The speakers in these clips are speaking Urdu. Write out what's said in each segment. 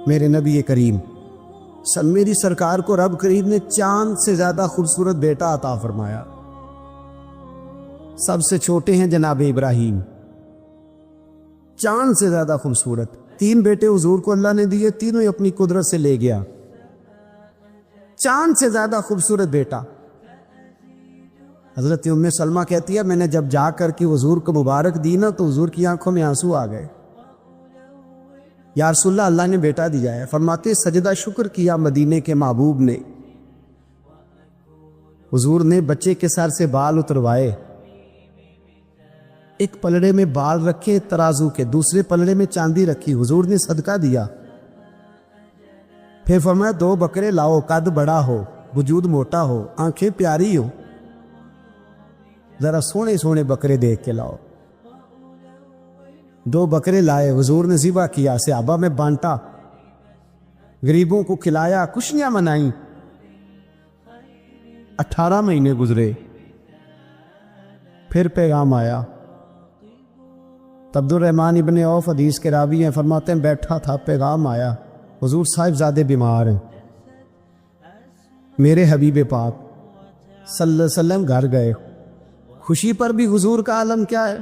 میرے نبی کریم میری سرکار کو رب کریم نے چاند سے زیادہ خوبصورت بیٹا عطا فرمایا. سب سے چھوٹے ہیں جناب ابراہیم، چاند سے زیادہ خوبصورت. 3 بیٹے حضور کو اللہ نے دیے، تینوں ہی اپنی قدرت سے لے گیا. چاند سے زیادہ خوبصورت بیٹا. حضرت ام سلمہ کہتی ہے میں نے جب جا کر کے حضور کو مبارک دی نا تو حضور کی آنکھوں میں آنسو آ گئے. یا رسول اللہ، اللہ نے بیٹا دیا ہے. فرماتے سجدہ شکر کیا مدینے کے محبوب نے. حضور نے بچے کے سر سے بال اتروائے، ایک پلڑے میں بال رکھے ترازو کے، دوسرے پلڑے میں چاندی رکھی. حضور نے صدقہ دیا. پھر فرمایا 2 بکرے لاؤ، قد بڑا ہو، وجود موٹا ہو، آنکھیں پیاری ہو، ذرا سونے سونے بکرے دیکھ کے لاؤ. 2 بکرے لائے، حضور نے ذبح کیا، صحابہ میں بانٹا، غریبوں کو کھلایا، خوشیاں منائیں. 18 مہینے گزرے، پھر پیغام آیا. عبد الرحمن ابن عوف حدیث کے راوی ہیں، فرماتے ہیں بیٹھا تھا، پیغام آیا حضور صاحبزادے بیمار ہیں. میرے حبیب پاک صلی اللہ علیہ وسلم گھر گئے. خوشی پر بھی حضور کا عالم کیا ہے.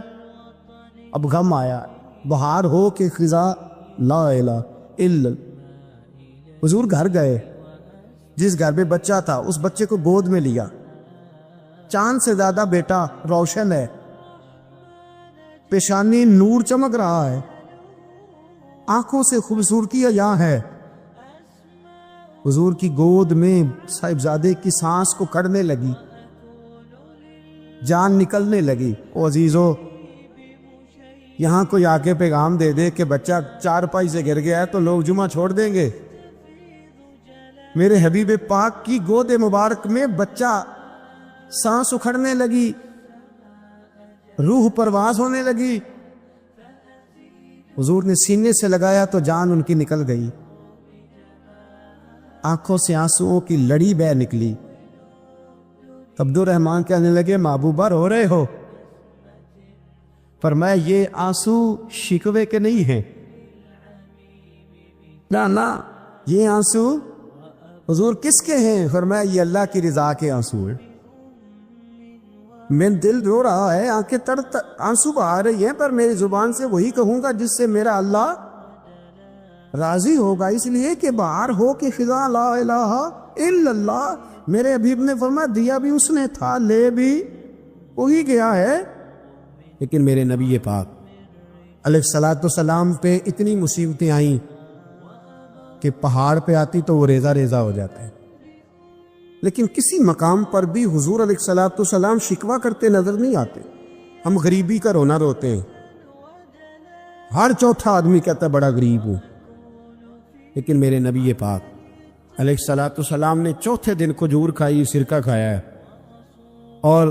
اب غم آیا، بہار ہو کہ خزاں لا الہ الا. حضور گھر گئے، جس گھر میں بچہ تھا اس بچے کو گود میں لیا. چاند سے زیادہ بیٹا روشن ہے، پیشانی نور چمک رہا ہے، آنکھوں سے خوبصورتی یہاں ہے. حضور کی گود میں صاحبزادے کی سانس کو کڑنے لگی، جان نکلنے لگی. او عزیزو، یہاں کوئی آ کے پیغام دے دے کہ بچہ 4 پائی سے گر گیا ہے تو لوگ جمعہ چھوڑ دیں گے. میرے حبیب پاک کی گود مبارک میں بچہ سانس اکھڑنے لگی، روح پرواز ہونے لگی. حضور نے سینے سے لگایا تو جان ان کی نکل گئی، آنکھوں سے آنسوؤں کی لڑی بہہ نکلی. عبد الرحمن کہنے لگے محبوبہ رو رہے ہو؟ فرمایا یہ آنسو شکوے کے نہیں ہیں، نہ یہ آنسو حضور کس کے ہیں؟ فرمایا یہ اللہ کی رضا کے آنسو ہیں. میں دل رو رہا ہے، آنکھیں آنسو بہا رہی ہیں، پر میری زبان سے وہی کہوں گا جس سے میرا اللہ راضی ہوگا. اس لیے کہ بہار ہو کہ خزاں لا الہ الا اللہ. میرے حبیب نے فرمایا دیا بھی اس نے تھا، لے بھی وہی گیا ہے. لیکن میرے نبی پاک علیہ الصلوۃ والسلام پہ اتنی مصیبتیں آئیں کہ پہاڑ پہ آتی تو وہ ریزہ ریزہ ہو جاتے ہیں. لیکن کسی مقام پر بھی حضور علیہ الصلوۃ والسلام شکوہ کرتے نظر نہیں آتے. ہم غریبی کا رونا روتے ہیں، ہر چوتھا آدمی کہتا ہے بڑا غریب ہوں. لیکن میرے نبی پاک علیہ الصلوۃ والسلام نے چوتھے دن کھجور کھائی، سرکہ کھایا ہے اور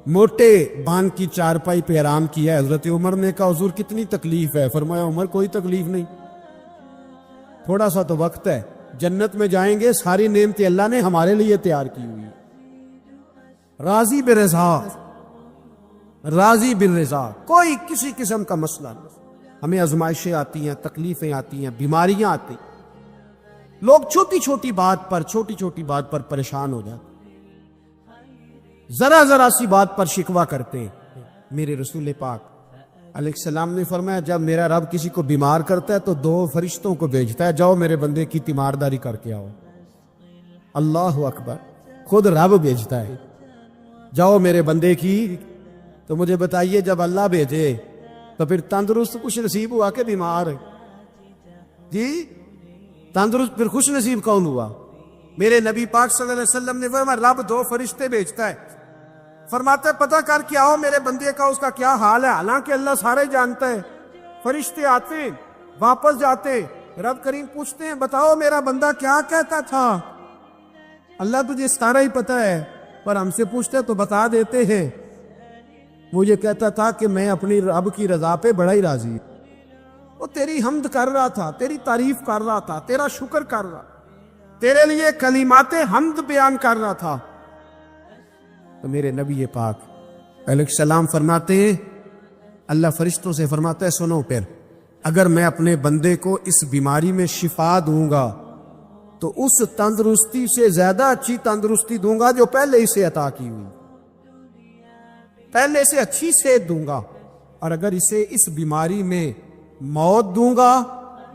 موٹے بان کی چارپائی پہ آرام کیا ہے. حضرت عمر نے کہا حضور کتنی تکلیف ہے؟ فرمایا عمر کوئی تکلیف نہیں، تھوڑا سا تو وقت ہے، جنت میں جائیں گے، ساری نعمتیں اللہ نے ہمارے لیے تیار کی ہوئی. راضی برضا، راضی بالرضا، کوئی کسی قسم کا مسئلہ نہیں. ہمیں آزمائشیں آتی ہیں، تکلیفیں آتی ہیں، بیماریاں آتی ہیں، لوگ چھوٹی چھوٹی بات پر پریشان ہو جاتے، ذرا سی بات پر شکوہ کرتے ہیں. میرے رسول پاک علیہ السلام نے فرمایا جب میرا رب کسی کو بیمار کرتا ہے تو 2 فرشتوں کو بھیجتا ہے، جاؤ میرے بندے کی تیمارداری کر کے آؤ. اللہ اکبر، خود رب بھیجتا ہے، جاؤ میرے بندے کی. تو مجھے بتائیے جب اللہ بھیجے تو پھر تندرست خوش نصیب ہوا کہ بیمار؟ جی تندرست پھر خوش نصیب کون ہوا؟ میرے نبی پاک صلی اللہ علیہ وسلم نے فرمایا رب 2 فرشتے بھیجتا ہے، فرماتا ہے پتہ کر کے آؤ میرے بندے کا اس کا کیا حال ہے. حالانکہ اللہ سارے جانتا ہے. فرشتے آتے ہیں، واپس جاتے، رب کریم پوچھتے ہیں بتاؤ میرا بندہ کیا کہتا تھا؟ اللہ تجھے سارا ہی پتہ ہے، پر ہم سے پوچھتے تو بتا دیتے ہیں. وہ یہ کہتا تھا کہ میں اپنی رب کی رضا پہ بڑا ہی راضی، وہ تیری حمد کر رہا تھا، تیری تعریف کر رہا تھا، تیرا شکر کر رہا، تیرے لیے کلمات حمد بیان کر رہا تھا. تو میرے نبی پاک علیہ السلام فرماتے ہیں، اللہ فرشتوں سے فرماتا ہے سنو پھر اگر میں اپنے بندے کو اس بیماری میں شفا دوں گا تو اس تندرستی سے زیادہ اچھی تندرستی دوں گا جو پہلے اسے عطا کی ہوئی، پہلے سے اچھی صحت دوں گا، اور اگر اسے اس بیماری میں موت دوں گا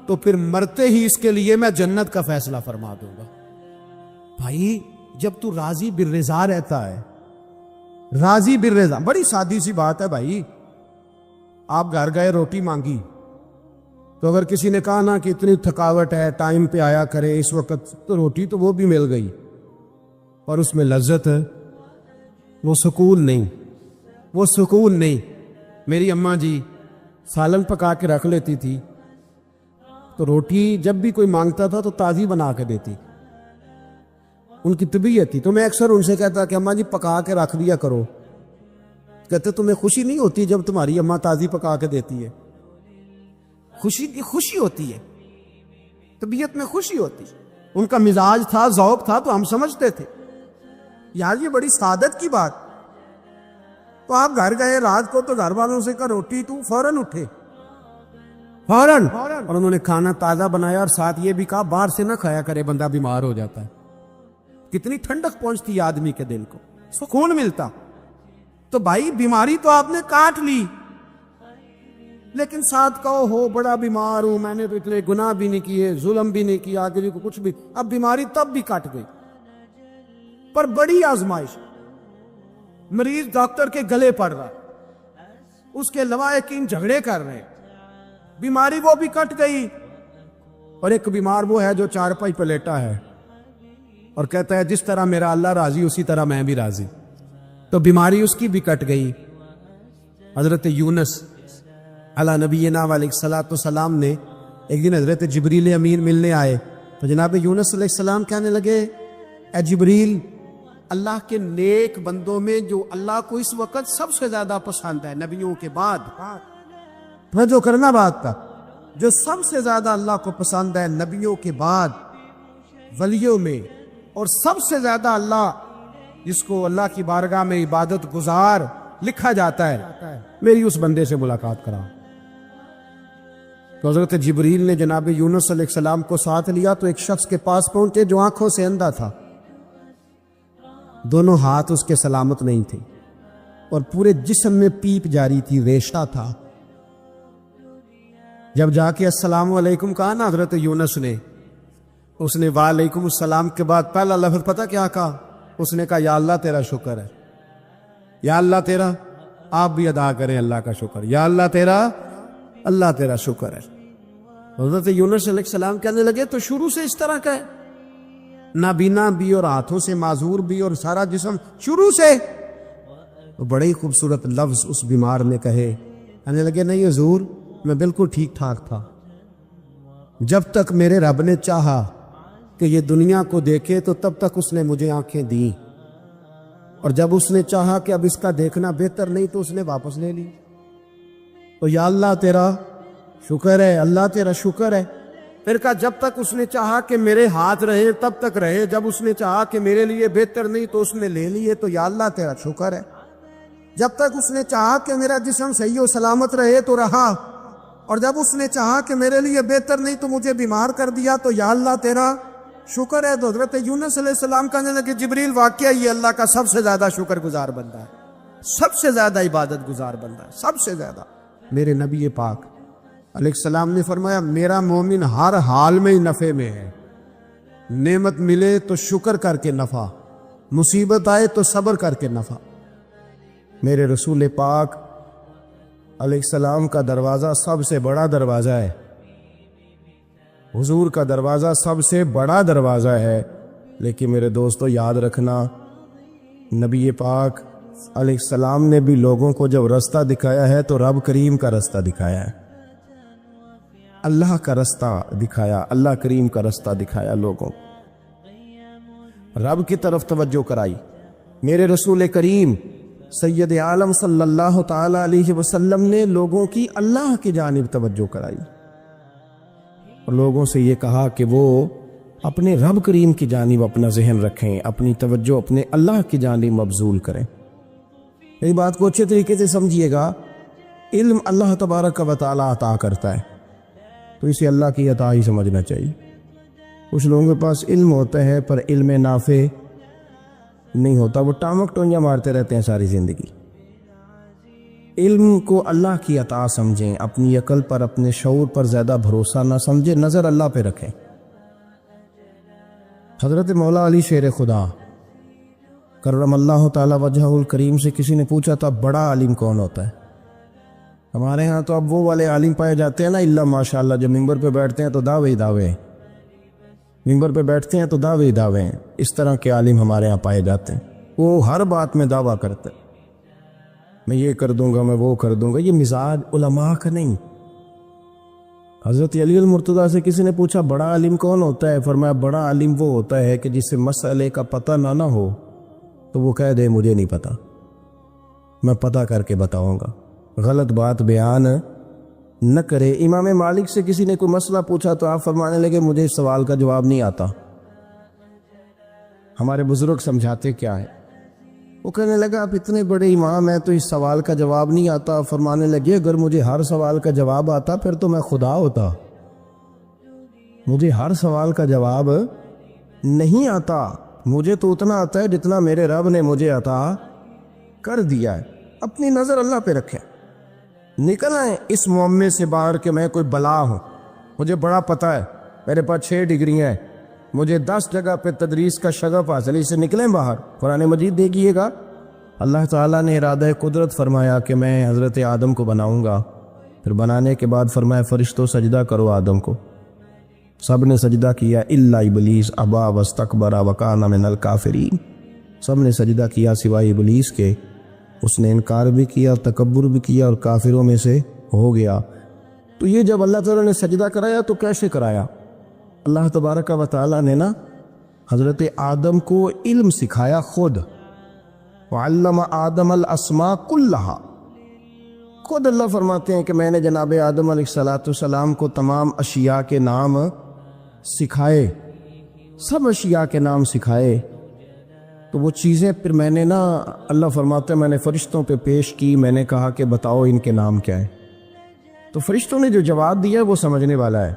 تو پھر مرتے ہی اس کے لیے میں جنت کا فیصلہ فرما دوں گا۔ بھائی جب تو راضی بالرضا رہتا ہے، راضی بالرضا، بڑی سادی سی بات ہے بھائی، آپ گھر گئے روٹی مانگی تو اگر کسی نے کہا نا کہ اتنی تھکاوٹ ہے ٹائم پہ آیا کرے اس وقت، تو روٹی تو وہ بھی مل گئی، اور اس میں لذت ہے، وہ سکون نہیں، وہ سکون نہیں۔ میری اماں جی سالن پکا کے رکھ لیتی تھی تو روٹی جب بھی کوئی مانگتا تھا تو تازی بنا کے دیتی، ان کی طبیعت تھی۔ تو میں اکثر ان سے کہتا کہ اماں جی پکا کے رکھ دیا کرو، کہتے تمہیں خوشی نہیں ہوتی جب تمہاری اماں تازی پکا کے دیتی ہے؟ خوشی کی خوشی ہوتی ہے، طبیعت میں خوشی ہوتی، ان کا مزاج تھا، ذوق تھا، تو ہم سمجھتے تھے یار یہ بڑی سعادت کی بات۔ تو آپ گھر گئے رات کو تو گھر والوں سے کہا روٹی، تو فوراً اٹھے، فوراً، اور انہوں نے کھانا تازہ بنایا، اور ساتھ یہ بھی کہا باہر سے نہ کھایا کرے، بندہ بیمار ہو جاتا ہے۔ کتنی ٹھنڈک پہنچتی آدمی کے دل کو، سکون ملتا۔ تو بھائی بیماری تو آپ نے کاٹ لی، لیکن ساتھ کہو ہو بڑا بیمار ہوں، میں نے تو اتنے گناہ بھی نہیں کیے، ظلم بھی نہیں کیا، کسی کو کچھ بھی، اب بیماری تب بھی کٹ گئی۔ پر بڑی آزمائش، مریض ڈاکٹر کے گلے پڑ رہا، اس کے لواحقین جھگڑے کر رہے، بیماری وہ بھی کٹ گئی۔ اور ایک بیمار وہ ہے جو چارپائی پہ لیٹا ہے اور کہتا ہے جس طرح میرا اللہ راضی اسی طرح میں بھی راضی، تو بیماری اس کی بھی کٹ گئی۔ حضرت یونس علی نبینا علیہ الصلوۃ والسلام نے ایک دن حضرت جبریل امین ملنے آئے، تو جناب یونس علیہ السلام کہنے لگے اے جبریل، اللہ کے نیک بندوں میں جو اللہ کو اس وقت سب سے زیادہ پسند ہے نبیوں کے بعد، جو کرنا بات کا، جو سب سے زیادہ اللہ کو پسند ہے نبیوں کے بعد ولیوں میں، اور سب سے زیادہ اللہ جس کو اللہ کی بارگاہ میں عبادت گزار لکھا جاتا ہے، میری اس بندے سے ملاقات کراؤ۔ تو حضرت جبریل نے جناب یونس علیہ السلام کو ساتھ لیا، تو ایک شخص کے پاس پہنچے جو آنکھوں سے اندھا تھا، دونوں ہاتھ اس کے سلامت نہیں تھے، اور پورے جسم میں پیپ جاری تھی، ریشہ تھا۔ جب جا کے السلام علیکم کہا نا حضرت یونس نے، اس نے وعلیکم السلام کے بعد پہلا لفظ پتہ کیا کہا؟ اس نے کہا یا اللہ تیرا شکر ہے، یا اللہ تیرا، آپ بھی ادا کریں اللہ کا شکر، یا اللہ تیرا، اللہ تیرا شکر ہے۔ حضرت یونس علیہ السلام کہنے لگے تو شروع سے اس طرح کا ہے، نابینا بھی اور ہاتھوں سے معذور بھی اور سارا جسم شروع سے؟ تو بڑے ہی خوبصورت لفظ اس بیمار نے کہے، کہنے لگے نہیں حضور میں بالکل ٹھیک ٹھاک تھا، جب تک میرے رب نے چاہا کہ یہ دنیا کو دیکھے تو تب تک اس نے مجھے آنکھیں دیں، اور جب اس نے چاہا کہ اب اس کا دیکھنا بہتر نہیں تو اس نے واپس لے لی۔ تو یا اللہ تیرا شکر ہے، اللہ تیرا شکر ہے۔ پھر کہا جب تک اس نے چاہا کہ میرے ہاتھ رہے تب تک رہے، جب اس نے چاہا کہ میرے لیے بہتر نہیں تو اس نے لے لیے، تو یا اللہ تیرا شکر ہے۔ جب تک اس نے چاہا کہ میرا جسم صحیح و سلامت رہے تو رہا، اور جب اس نے چاہا کہ میرے لیے بہتر نہیں تو مجھے بیمار کر دیا، تو یا اللہ تیرا شکر ہے۔ تو حضرت یونس علیہ السلام کہنے لگے جبریل واقعہ یہ اللہ کا سب سے زیادہ شکر گزار بندہ ہے، سب سے زیادہ عبادت گزار بندہ ہے، سب سے زیادہ۔ میرے نبی پاک علیہ السلام نے فرمایا میرا مومن ہر حال میں ہی نفع میں ہے، نعمت ملے تو شکر کر کے نفع، مصیبت آئے تو صبر کر کے نفع۔ میرے رسول پاک علیہ السلام کا دروازہ سب سے بڑا دروازہ ہے، حضور کا دروازہ سب سے بڑا دروازہ ہے، لیکن میرے دوستو یاد رکھنا نبی پاک علیہ السلام نے بھی لوگوں کو جب رستہ دکھایا ہے تو رب کریم کا رستہ دکھایا ہے، اللہ کا رستہ دکھایا، اللہ کریم کا رستہ دکھایا، لوگوں رب کی طرف توجہ کرائی۔ میرے رسول کریم سید عالم صلی اللہ تعالی علیہ وسلم نے لوگوں کی اللہ کی جانب توجہ کرائی، اور لوگوں سے یہ کہا کہ وہ اپنے رب کریم کی جانب اپنا ذہن رکھیں، اپنی توجہ اپنے اللہ کی جانب مبذول کریں۔ اس بات کو اچھے طریقے سے سمجھیے گا، علم اللہ تبارک و تعالی عطا کرتا ہے، تو اسے اللہ کی عطا ہی سمجھنا چاہیے۔ کچھ لوگوں کے پاس علم ہوتا ہے پر علم نافع نہیں ہوتا، وہ ٹامک ٹونجا مارتے رہتے ہیں ساری زندگی۔ علم کو اللہ کی عطا سمجھیں، اپنی عقل پر اپنے شعور پر زیادہ بھروسہ نہ سمجھیں، نظر اللہ پہ رکھیں۔ حضرت مولا علی شیر خدا کرم اللہ تعالی وجہہ الکریم سے کسی نے پوچھا تھا بڑا عالم کون ہوتا ہے؟ ہمارے ہاں تو اب وہ والے عالم پائے جاتے ہیں نا، اللہ ماشاءاللہ، جب ممبر پہ بیٹھتے ہیں تو دعوے ہی دعوے، ممبر پہ بیٹھتے ہیں تو دعوے ہی دعوے ہیں۔ اس طرح کے عالم ہمارے ہاں پائے جاتے ہیں، وہ ہر بات میں دعویٰ کرتے ہیں، میں یہ کر دوں گا، میں وہ کر دوں گا۔ یہ مزاج علماء کا نہیں۔ حضرت علی المرتضیٰ سے کسی نے پوچھا بڑا عالم کون ہوتا ہے؟ فرمایا بڑا عالم وہ ہوتا ہے کہ جسے مسئلے کا پتہ نہ ہو تو وہ کہہ دے مجھے نہیں پتہ، میں پتہ کر کے بتاؤں گا، غلط بات بیان نہ کرے۔ امام مالک سے کسی نے کوئی مسئلہ پوچھا تو آپ فرمانے لگے مجھے اس سوال کا جواب نہیں آتا۔ ہمارے بزرگ سمجھاتے کیا ہے؟ وہ کہنے لگا آپ اتنے بڑے امام ہیں تو اس سوال کا جواب نہیں آتا۔ فرمانے لگے اگر مجھے ہر سوال کا جواب آتا پھر تو میں خدا ہوتا، مجھے ہر سوال کا جواب نہیں آتا، مجھے تو اتنا آتا ہے جتنا میرے رب نے مجھے عطا کر دیا ہے۔ اپنی نظر اللہ پہ رکھیں، نکل آئیں اس معمے سے باہر کہ میں کوئی بلا ہوں، مجھے بڑا پتہ ہے، میرے پاس 6 ڈگریاں ہیں، مجھے 10 جگہ پہ تدریس کا شغف حاصل ہے، اس سے نکلیں باہر۔ قرآن مجید دیکھیے گا، اللہ تعالیٰ نے ارادہ قدرت فرمایا کہ میں حضرت آدم کو بناؤں گا، پھر بنانے کے بعد فرمایا فرشتوں سجدہ کرو آدم کو، سب نے سجدہ کیا الا ابلیس ابا واستکبر وکان من الکافرین، سب نے سجدہ کیا سوائے ابلیس کے، اس نے انکار بھی کیا، تکبر بھی کیا اور کافروں میں سے ہو گیا۔ تو یہ جب اللہ تعالیٰ نے سجدہ کرایا تو کیسے کرایا؟ اللہ تبارک و تعالیٰ نے نا حضرت آدم کو علم سکھایا خود، وعلم آدم الاسماء کلہا، خود اللہ فرماتے ہیں کہ میں نے جناب آدم علیہ السلام کو تمام اشیاء کے نام سکھائے، سب اشیاء کے نام سکھائے۔ تو وہ چیزیں پھر میں نے نا، اللہ فرماتے ہیں میں نے فرشتوں پہ پیش کی، میں نے کہا کہ بتاؤ ان کے نام کیا ہے، تو فرشتوں نے جو جواب دیا وہ سمجھنے والا ہے۔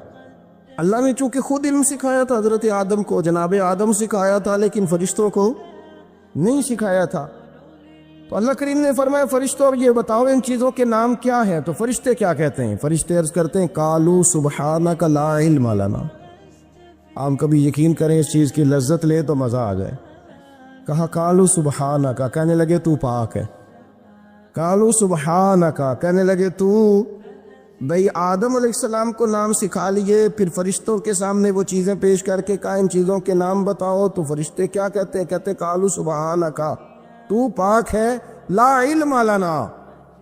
اللہ نے چونکہ خود علم سکھایا تھا حضرت آدم کو، جناب آدم سکھایا تھا، لیکن فرشتوں کو نہیں سکھایا تھا۔ تو اللہ کریم نے فرمایا فرشتوں اب یہ بتاؤ ان چیزوں کے نام کیا ہیں؟ تو فرشتے کیا کہتے ہیں؟ فرشتے عرض کرتے ہیں قالوا سبحانک لا علم لنا۔ آپ کبھی یقین کریں اس چیز کی لذت لے تو مزہ آ جائے۔ کہا قالوا سبحانک، کہنے لگے تو پاک ہے۔ قالوا سبحانک، کہنے لگے تو بھئی آدم علیہ السلام کو نام سکھا لیے، پھر فرشتوں کے سامنے وہ چیزیں پیش کر کے کہا ان چیزوں کے نام بتاؤ، تو فرشتے کیا کہتے ہیں؟ کہتے قالوا سبحانک، تو پاک ہے، لا علم لنا،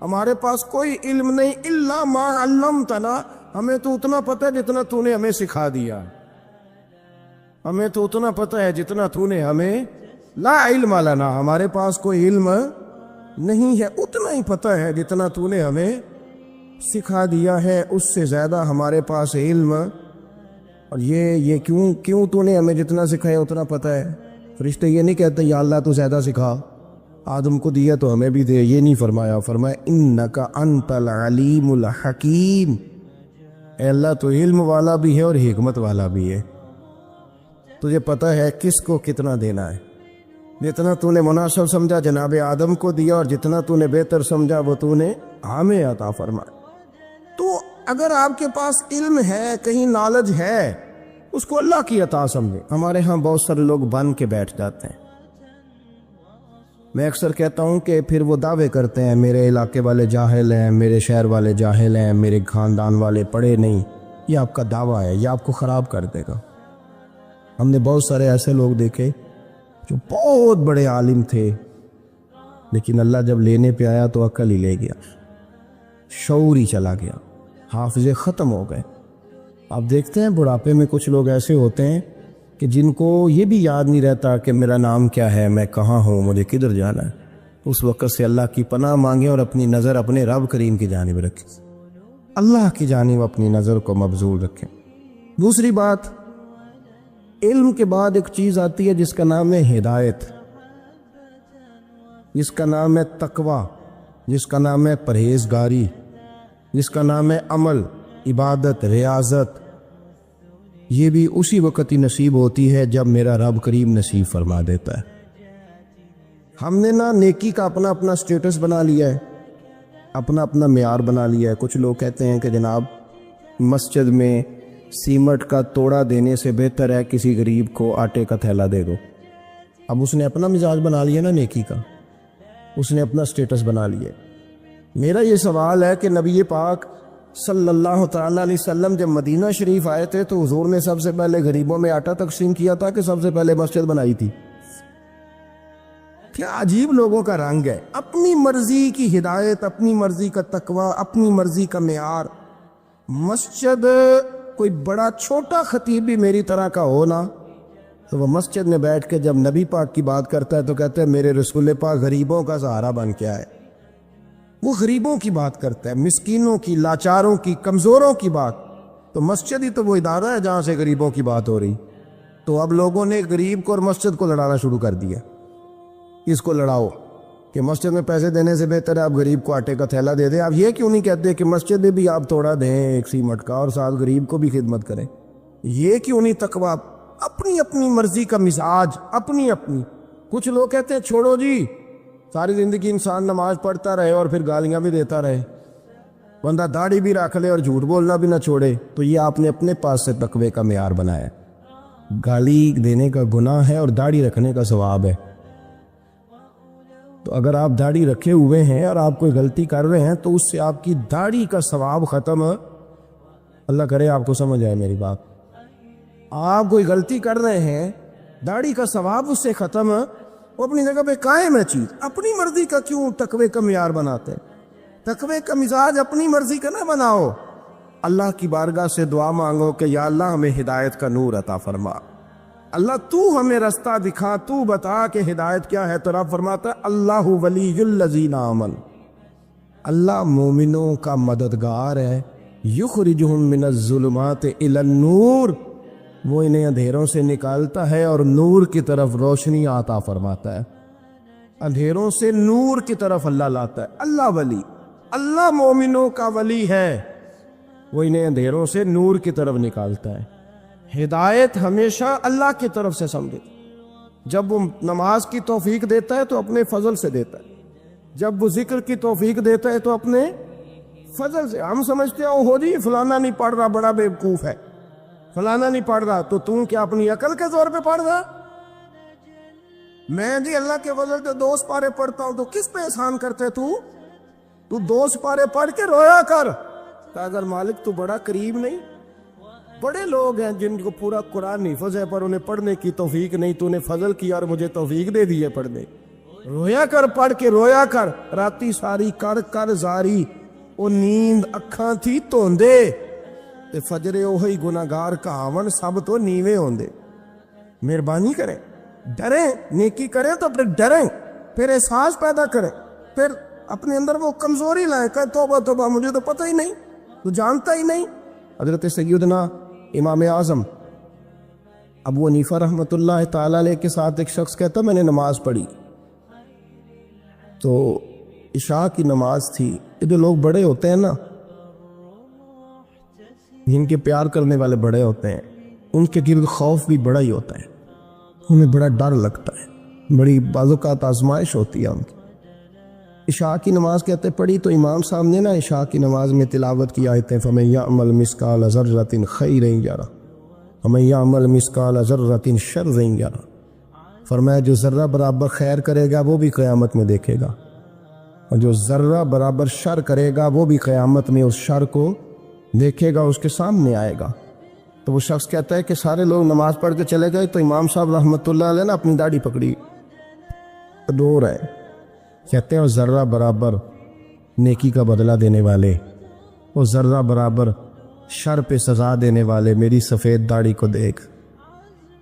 ہمارے پاس کوئی علم نہیں، الا ما علمتنا، ہمیں تو اتنا پتہ ہے جتنا تو نے ہمیں سکھا دیا، ہمیں تو اتنا پتہ ہے جتنا تو نے ہمیں، لا علم لنا، ہمارے پاس کوئی علم نہیں ہے، اتنا ہی پتہ ہے جتنا تو نے ہمیں سکھا دیا ہے، اس سے زیادہ ہمارے پاس علم، اور یہ کیوں تو نے ہمیں جتنا سکھایا اتنا پتہ ہے۔ فرشتے یہ نہیں کہتے یا اللہ تو زیادہ سکھا، آدم کو دیا تو ہمیں بھی دے، یہ نہیں فرمایا، فرمایا انک انت العلیم الحکیم، اے اللہ تو علم والا بھی ہے اور حکمت والا بھی ہے، تجھے پتہ ہے کس کو کتنا دینا ہے، جتنا تو نے مناسب سمجھا جناب آدم کو دیا، اور جتنا تو نے بہتر سمجھا وہ تو نے ہمیں عطا فرمایا۔ تو اگر آپ کے پاس علم ہے، کہیں نالج ہے، اس کو اللہ کی عطا سمجھیں۔ ہمارے ہاں بہت سارے لوگ بن کے بیٹھ جاتے ہیں، میں اکثر کہتا ہوں کہ پھر وہ دعوے کرتے ہیں میرے علاقے والے جاہل ہیں، میرے شہر والے جاہل ہیں، میرے خاندان والے پڑھے نہیں۔ یہ آپ کا دعویٰ ہے، یہ آپ کو خراب کر دے گا۔ ہم نے بہت سارے ایسے لوگ دیکھے جو بہت بڑے عالم تھے، لیکن اللہ جب لینے پہ آیا تو عقل ہی لے گیا، شعور ہی چلا گیا، حافظے ختم ہو گئے۔ آپ دیکھتے ہیں بڑھاپے میں کچھ لوگ ایسے ہوتے ہیں کہ جن کو یہ بھی یاد نہیں رہتا کہ میرا نام کیا ہے، میں کہاں ہوں، مجھے کدھر جانا ہے۔ اس وقت سے اللہ کی پناہ مانگیں اور اپنی نظر اپنے رب کریم کی جانب رکھیں، اللہ کی جانب اپنی نظر کو مبذول رکھیں۔ دوسری بات، علم کے بعد ایک چیز آتی ہے جس کا نام ہے ہدایت، جس کا نام ہے تقوی، جس کا نام ہے پرہیزگاری، جس کا نام ہے عمل۔ عبادت، ریاضت، یہ بھی اسی وقت ہی نصیب ہوتی ہے جب میرا رب کریم نصیب فرما دیتا ہے۔ ہم نے نا نیکی کا اپنا اپنا سٹیٹس بنا لیا ہے، اپنا اپنا معیار بنا لیا ہے۔ کچھ لوگ کہتے ہیں کہ جناب مسجد میں سیمٹ کا توڑا دینے سے بہتر ہے کسی غریب کو آٹے کا تھیلا دے دو۔ اب اس نے اپنا مزاج بنا لیا نا نیکی کا، اس نے اپنا سٹیٹس بنا لیا۔ میرا یہ سوال ہے کہ نبی پاک صلی اللہ تعالیٰ علیہ وسلم جب مدینہ شریف آئے تھے تو حضور نے سب سے پہلے غریبوں میں آٹا تقسیم کیا تھا کہ سب سے پہلے مسجد بنائی تھی؟ کیا عجیب لوگوں کا رنگ ہے، اپنی مرضی کی ہدایت، اپنی مرضی کا تقوی، اپنی مرضی کا معیار۔ مسجد کوئی بڑا چھوٹا خطیب بھی میری طرح کا ہو نا تو وہ مسجد میں بیٹھ کے جب نبی پاک کی بات کرتا ہے تو کہتا ہے میرے رسول پاک غریبوں کا سہارا بن کے آئے۔ وہ غریبوں کی بات کرتا ہے، مسکینوں کی، لاچاروں کی، کمزوروں کی بات۔ تو مسجد ہی تو وہ ادارہ ہے جہاں سے غریبوں کی بات ہو رہی۔ تو اب لوگوں نے غریب کو اور مسجد کو لڑانا شروع کر دیا۔ اس کو لڑاؤ کہ مسجد میں پیسے دینے سے بہتر ہے آپ غریب کو آٹے کا تھیلا دے دیں۔ آپ یہ کیوں نہیں کہتے کہ مسجد میں بھی آپ توڑا دیں ایک سیمٹ کا اور ساتھ غریب کو بھی خدمت کریں؟ یہ کیوں نہیں تقویٰ؟ اپنی اپنی مرضی کا مزاج، اپنی اپنی۔ کچھ لوگ کہتے ہیں چھوڑو جی، ساری زندگی انسان نماز پڑھتا رہے اور پھر گالیاں بھی دیتا رہے، بندہ داڑھی بھی رکھ لے اور جھوٹ بولنا بھی نہ چھوڑے۔ تو یہ آپ نے اپنے پاس سے تقوی کا معیار بنایا۔ گالی دینے کا گناہ ہے اور داڑھی رکھنے کا ثواب ہے۔ تو اگر آپ داڑھی رکھے ہوئے ہیں اور آپ کوئی غلطی کر رہے ہیں تو اس سے آپ کی داڑھی کا ثواب ختم۔ اللہ کرے آپ کو سمجھ آئے میری بات۔ آپ کوئی غلطی کر رہے ہیں، داڑھی کا ثواب اس سے ختم، وہ اپنی جگہ پہ قائم ہے چیز۔ اپنی مرضی کا کیوں تقوی کا معیار بناتے ہیں؟ تقوی کا مزاج اپنی مرضی کا نہ بناؤ۔ اللہ کی بارگاہ سے دعا مانگو کہ یا اللہ ہمیں ہدایت کا نور عطا فرما، اللہ تو ہمیں رستہ دکھا، تو بتا کہ ہدایت کیا ہے۔ تو رب فرماتا ہے اللہ ولی الذین آمنوا، اللہ مومنوں کا مددگار ہے، یخرجہم من الظلمات الی النور، وہ انہیں اندھیروں سے نکالتا ہے اور نور کی طرف روشنی عطا فرماتا ہے۔ اندھیروں سے نور کی طرف اللہ لاتا ہے۔ اللہ ولی، اللہ مومنوں کا ولی ہے، وہ انہیں اندھیروں سے نور کی طرف نکالتا ہے۔ ہدایت ہمیشہ اللہ کی طرف سے سمجھے۔ جب وہ نماز کی توفیق دیتا ہے تو اپنے فضل سے دیتا ہے، جب وہ ذکر کی توفیق دیتا ہے تو اپنے فضل سے۔ ہم سمجھتے ہیں ہو جی فلانا نہیں پڑھ رہا بڑا بیوقوف ہے، فلانا نہیں پڑھ رہا، تو تم کیا اپنی عقل کے زور پہ پڑھ رہا؟ میں جی اللہ کے فضل سے 2 سپارے پڑھتا ہوں، تو کس پہ احسان کرتے تو 2 سپارے پڑھ کے رویا کر کہ اگر مالک تو بڑا قریب نہیں۔ بڑے لوگ ہیں جن کو پورا قرآن حفظ ہے پر انہیں پڑھنے کی توفیق نہیں، تو انہیں فضل کیا اور مجھے توفیق دے دی ہے پڑھنے۔ رویا کر، پڑھ کے رویا کر، راتی ساری کر کر زاری، او نیند اکھاں تھی توندے تے فجرے اوہی گناہگار کہاون سب تو نیوے ہوندے۔ مہربانی کریں، ڈریں، نیکی کریں تو پھر ڈریں، پھر احساس پیدا کریں، پھر اپنے اندر وہ کمزوری لائیں کہ توبہ توبہ مجھے تو پتہ ہی نہیں، تو جانتا ہی نہیں۔ حضرت سیدنا امام اعظم ابو حنیفہ رحمۃ اللہ تعالیٰ علیہ کے ساتھ ایک شخص کہتا میں نے نماز پڑھی، تو عشاء کی نماز تھی۔ یہ جو لوگ بڑے ہوتے ہیں نا، جن کے پیار کرنے والے بڑے ہوتے ہیں، ان کے گرد خوف بھی بڑا ہی ہوتا ہے، انہیں بڑا ڈر لگتا ہے، بڑی بعض اوقات آزمائش ہوتی ہے ان کی۔ عشاء کی نماز کہتے پڑھی تو امام صاحب نے نا عشاء کی نماز میں تلاوت کی آیتیں فَمَن يَعْمَلْ مِثْقَالَ ذَرَّةٍ خَيْرًا يَرَهُ وَمَن يَعْمَلْ مِثْقَالَ ذَرَّةٍ شَرًّا يَرَهُ، فرمایا جو ذرہ برابر خیر کرے گا وہ بھی قیامت میں دیکھے گا، اور جو ذرہ برابر شر کرے گا وہ بھی قیامت میں اس شر کو دیکھے گا، اس کے سامنے آئے گا۔ تو وہ شخص کہتا ہے کہ سارے لوگ نماز پڑھ کے چلے گئے تو امام صاحب رحمۃ اللہ علیہ نے اپنی داڑھی پکڑی، رو رہے، کہتے ہیں وہ ذرہ برابر نیکی کا بدلہ دینے والے، وہ ذرہ برابر شر پہ سزا دینے والے میری سفید داڑھی کو دیکھ،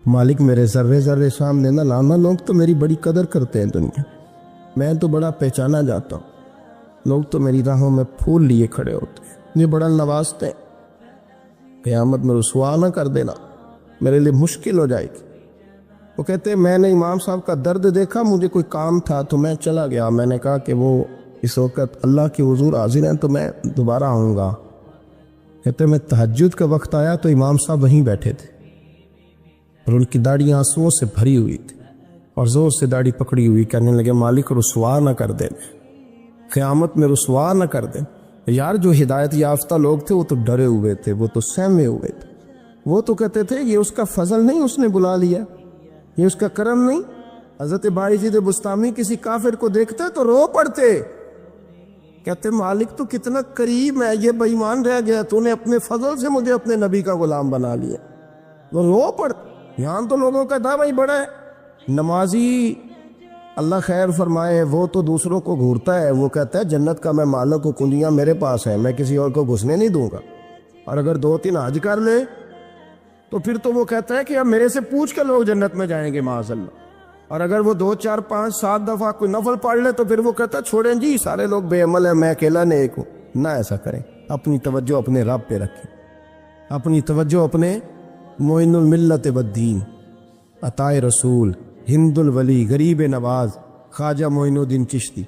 مالک میرے ذرے ذرے سامنے نہ لانا، لوگ تو میری بڑی قدر کرتے ہیں دنیا، میں تو بڑا پہچانا جاتا ہوں، لوگ تو میری راہوں میں پھول لیے کھڑے ہوتے ہیں، یہ بڑا نوازتے ہیں، قیامت میں رسوا نہ کر دینا، میرے لیے مشکل ہو جائے گی۔ وہ کہتے ہیں میں نے امام صاحب کا درد دیکھا، مجھے کوئی کام تھا تو میں چلا گیا، میں نے کہا کہ وہ اس وقت اللہ کے حضور حاضر ہیں تو میں دوبارہ آؤں گا۔ کہتے میں تہجد کا وقت آیا تو امام صاحب وہیں بیٹھے تھے اور ان کی داڑھی آنسوؤں سے بھری ہوئی تھی اور زور سے داڑھی پکڑی ہوئی، کہنے لگے مالک رسوا نہ کر دیں، قیامت میں رسوا نہ کر دیں۔ یار جو ہدایت یافتہ لوگ تھے وہ تو ڈرے ہوئے تھے، وہ تو سہمے ہوئے تھے، وہ تو کہتے تھے یہ اس کا فضل نہیں، اس نے بلا لیا، یہ اس کا کرم نہیں۔ حضرت باعزید بستامی کسی کافر کو دیکھتے تو رو پڑتے، کہتے مالک تو کتنا کریم ہے، یہ بے ایمان رہ گیا، تو نے اپنے فضل سے مجھے اپنے نبی کا غلام بنا لیا۔ وہ رو پڑتے۔ یہاں تو لوگوں کا دعویٰ ہی بڑا ہے۔ نمازی اللہ خیر فرمائے وہ تو دوسروں کو گھورتا ہے، وہ کہتا ہے جنت کا میں مالک ہوں، کنجیاں میرے پاس ہیں، میں کسی اور کو گھسنے نہیں دوں گا۔ اور اگر 2-3 حج کر لے تو پھر تو وہ کہتا ہے کہ اب میرے سے پوچھ کے لوگ جنت میں جائیں گے معاذ اللہ۔ اور اگر وہ 2 4 5 7 دفعہ کوئی نفل پڑھ لے تو پھر وہ کہتا ہے چھوڑیں جی سارے لوگ بے عمل ہیں، میں اکیلا نیک ہوں۔ نہ ایسا کریں، اپنی توجہ اپنے رب پہ رکھیں، اپنی توجہ اپنے معین الملت والدین، عطائے رسول، ہند الولی، غریب نواز، خواجہ معین الدین چشتی،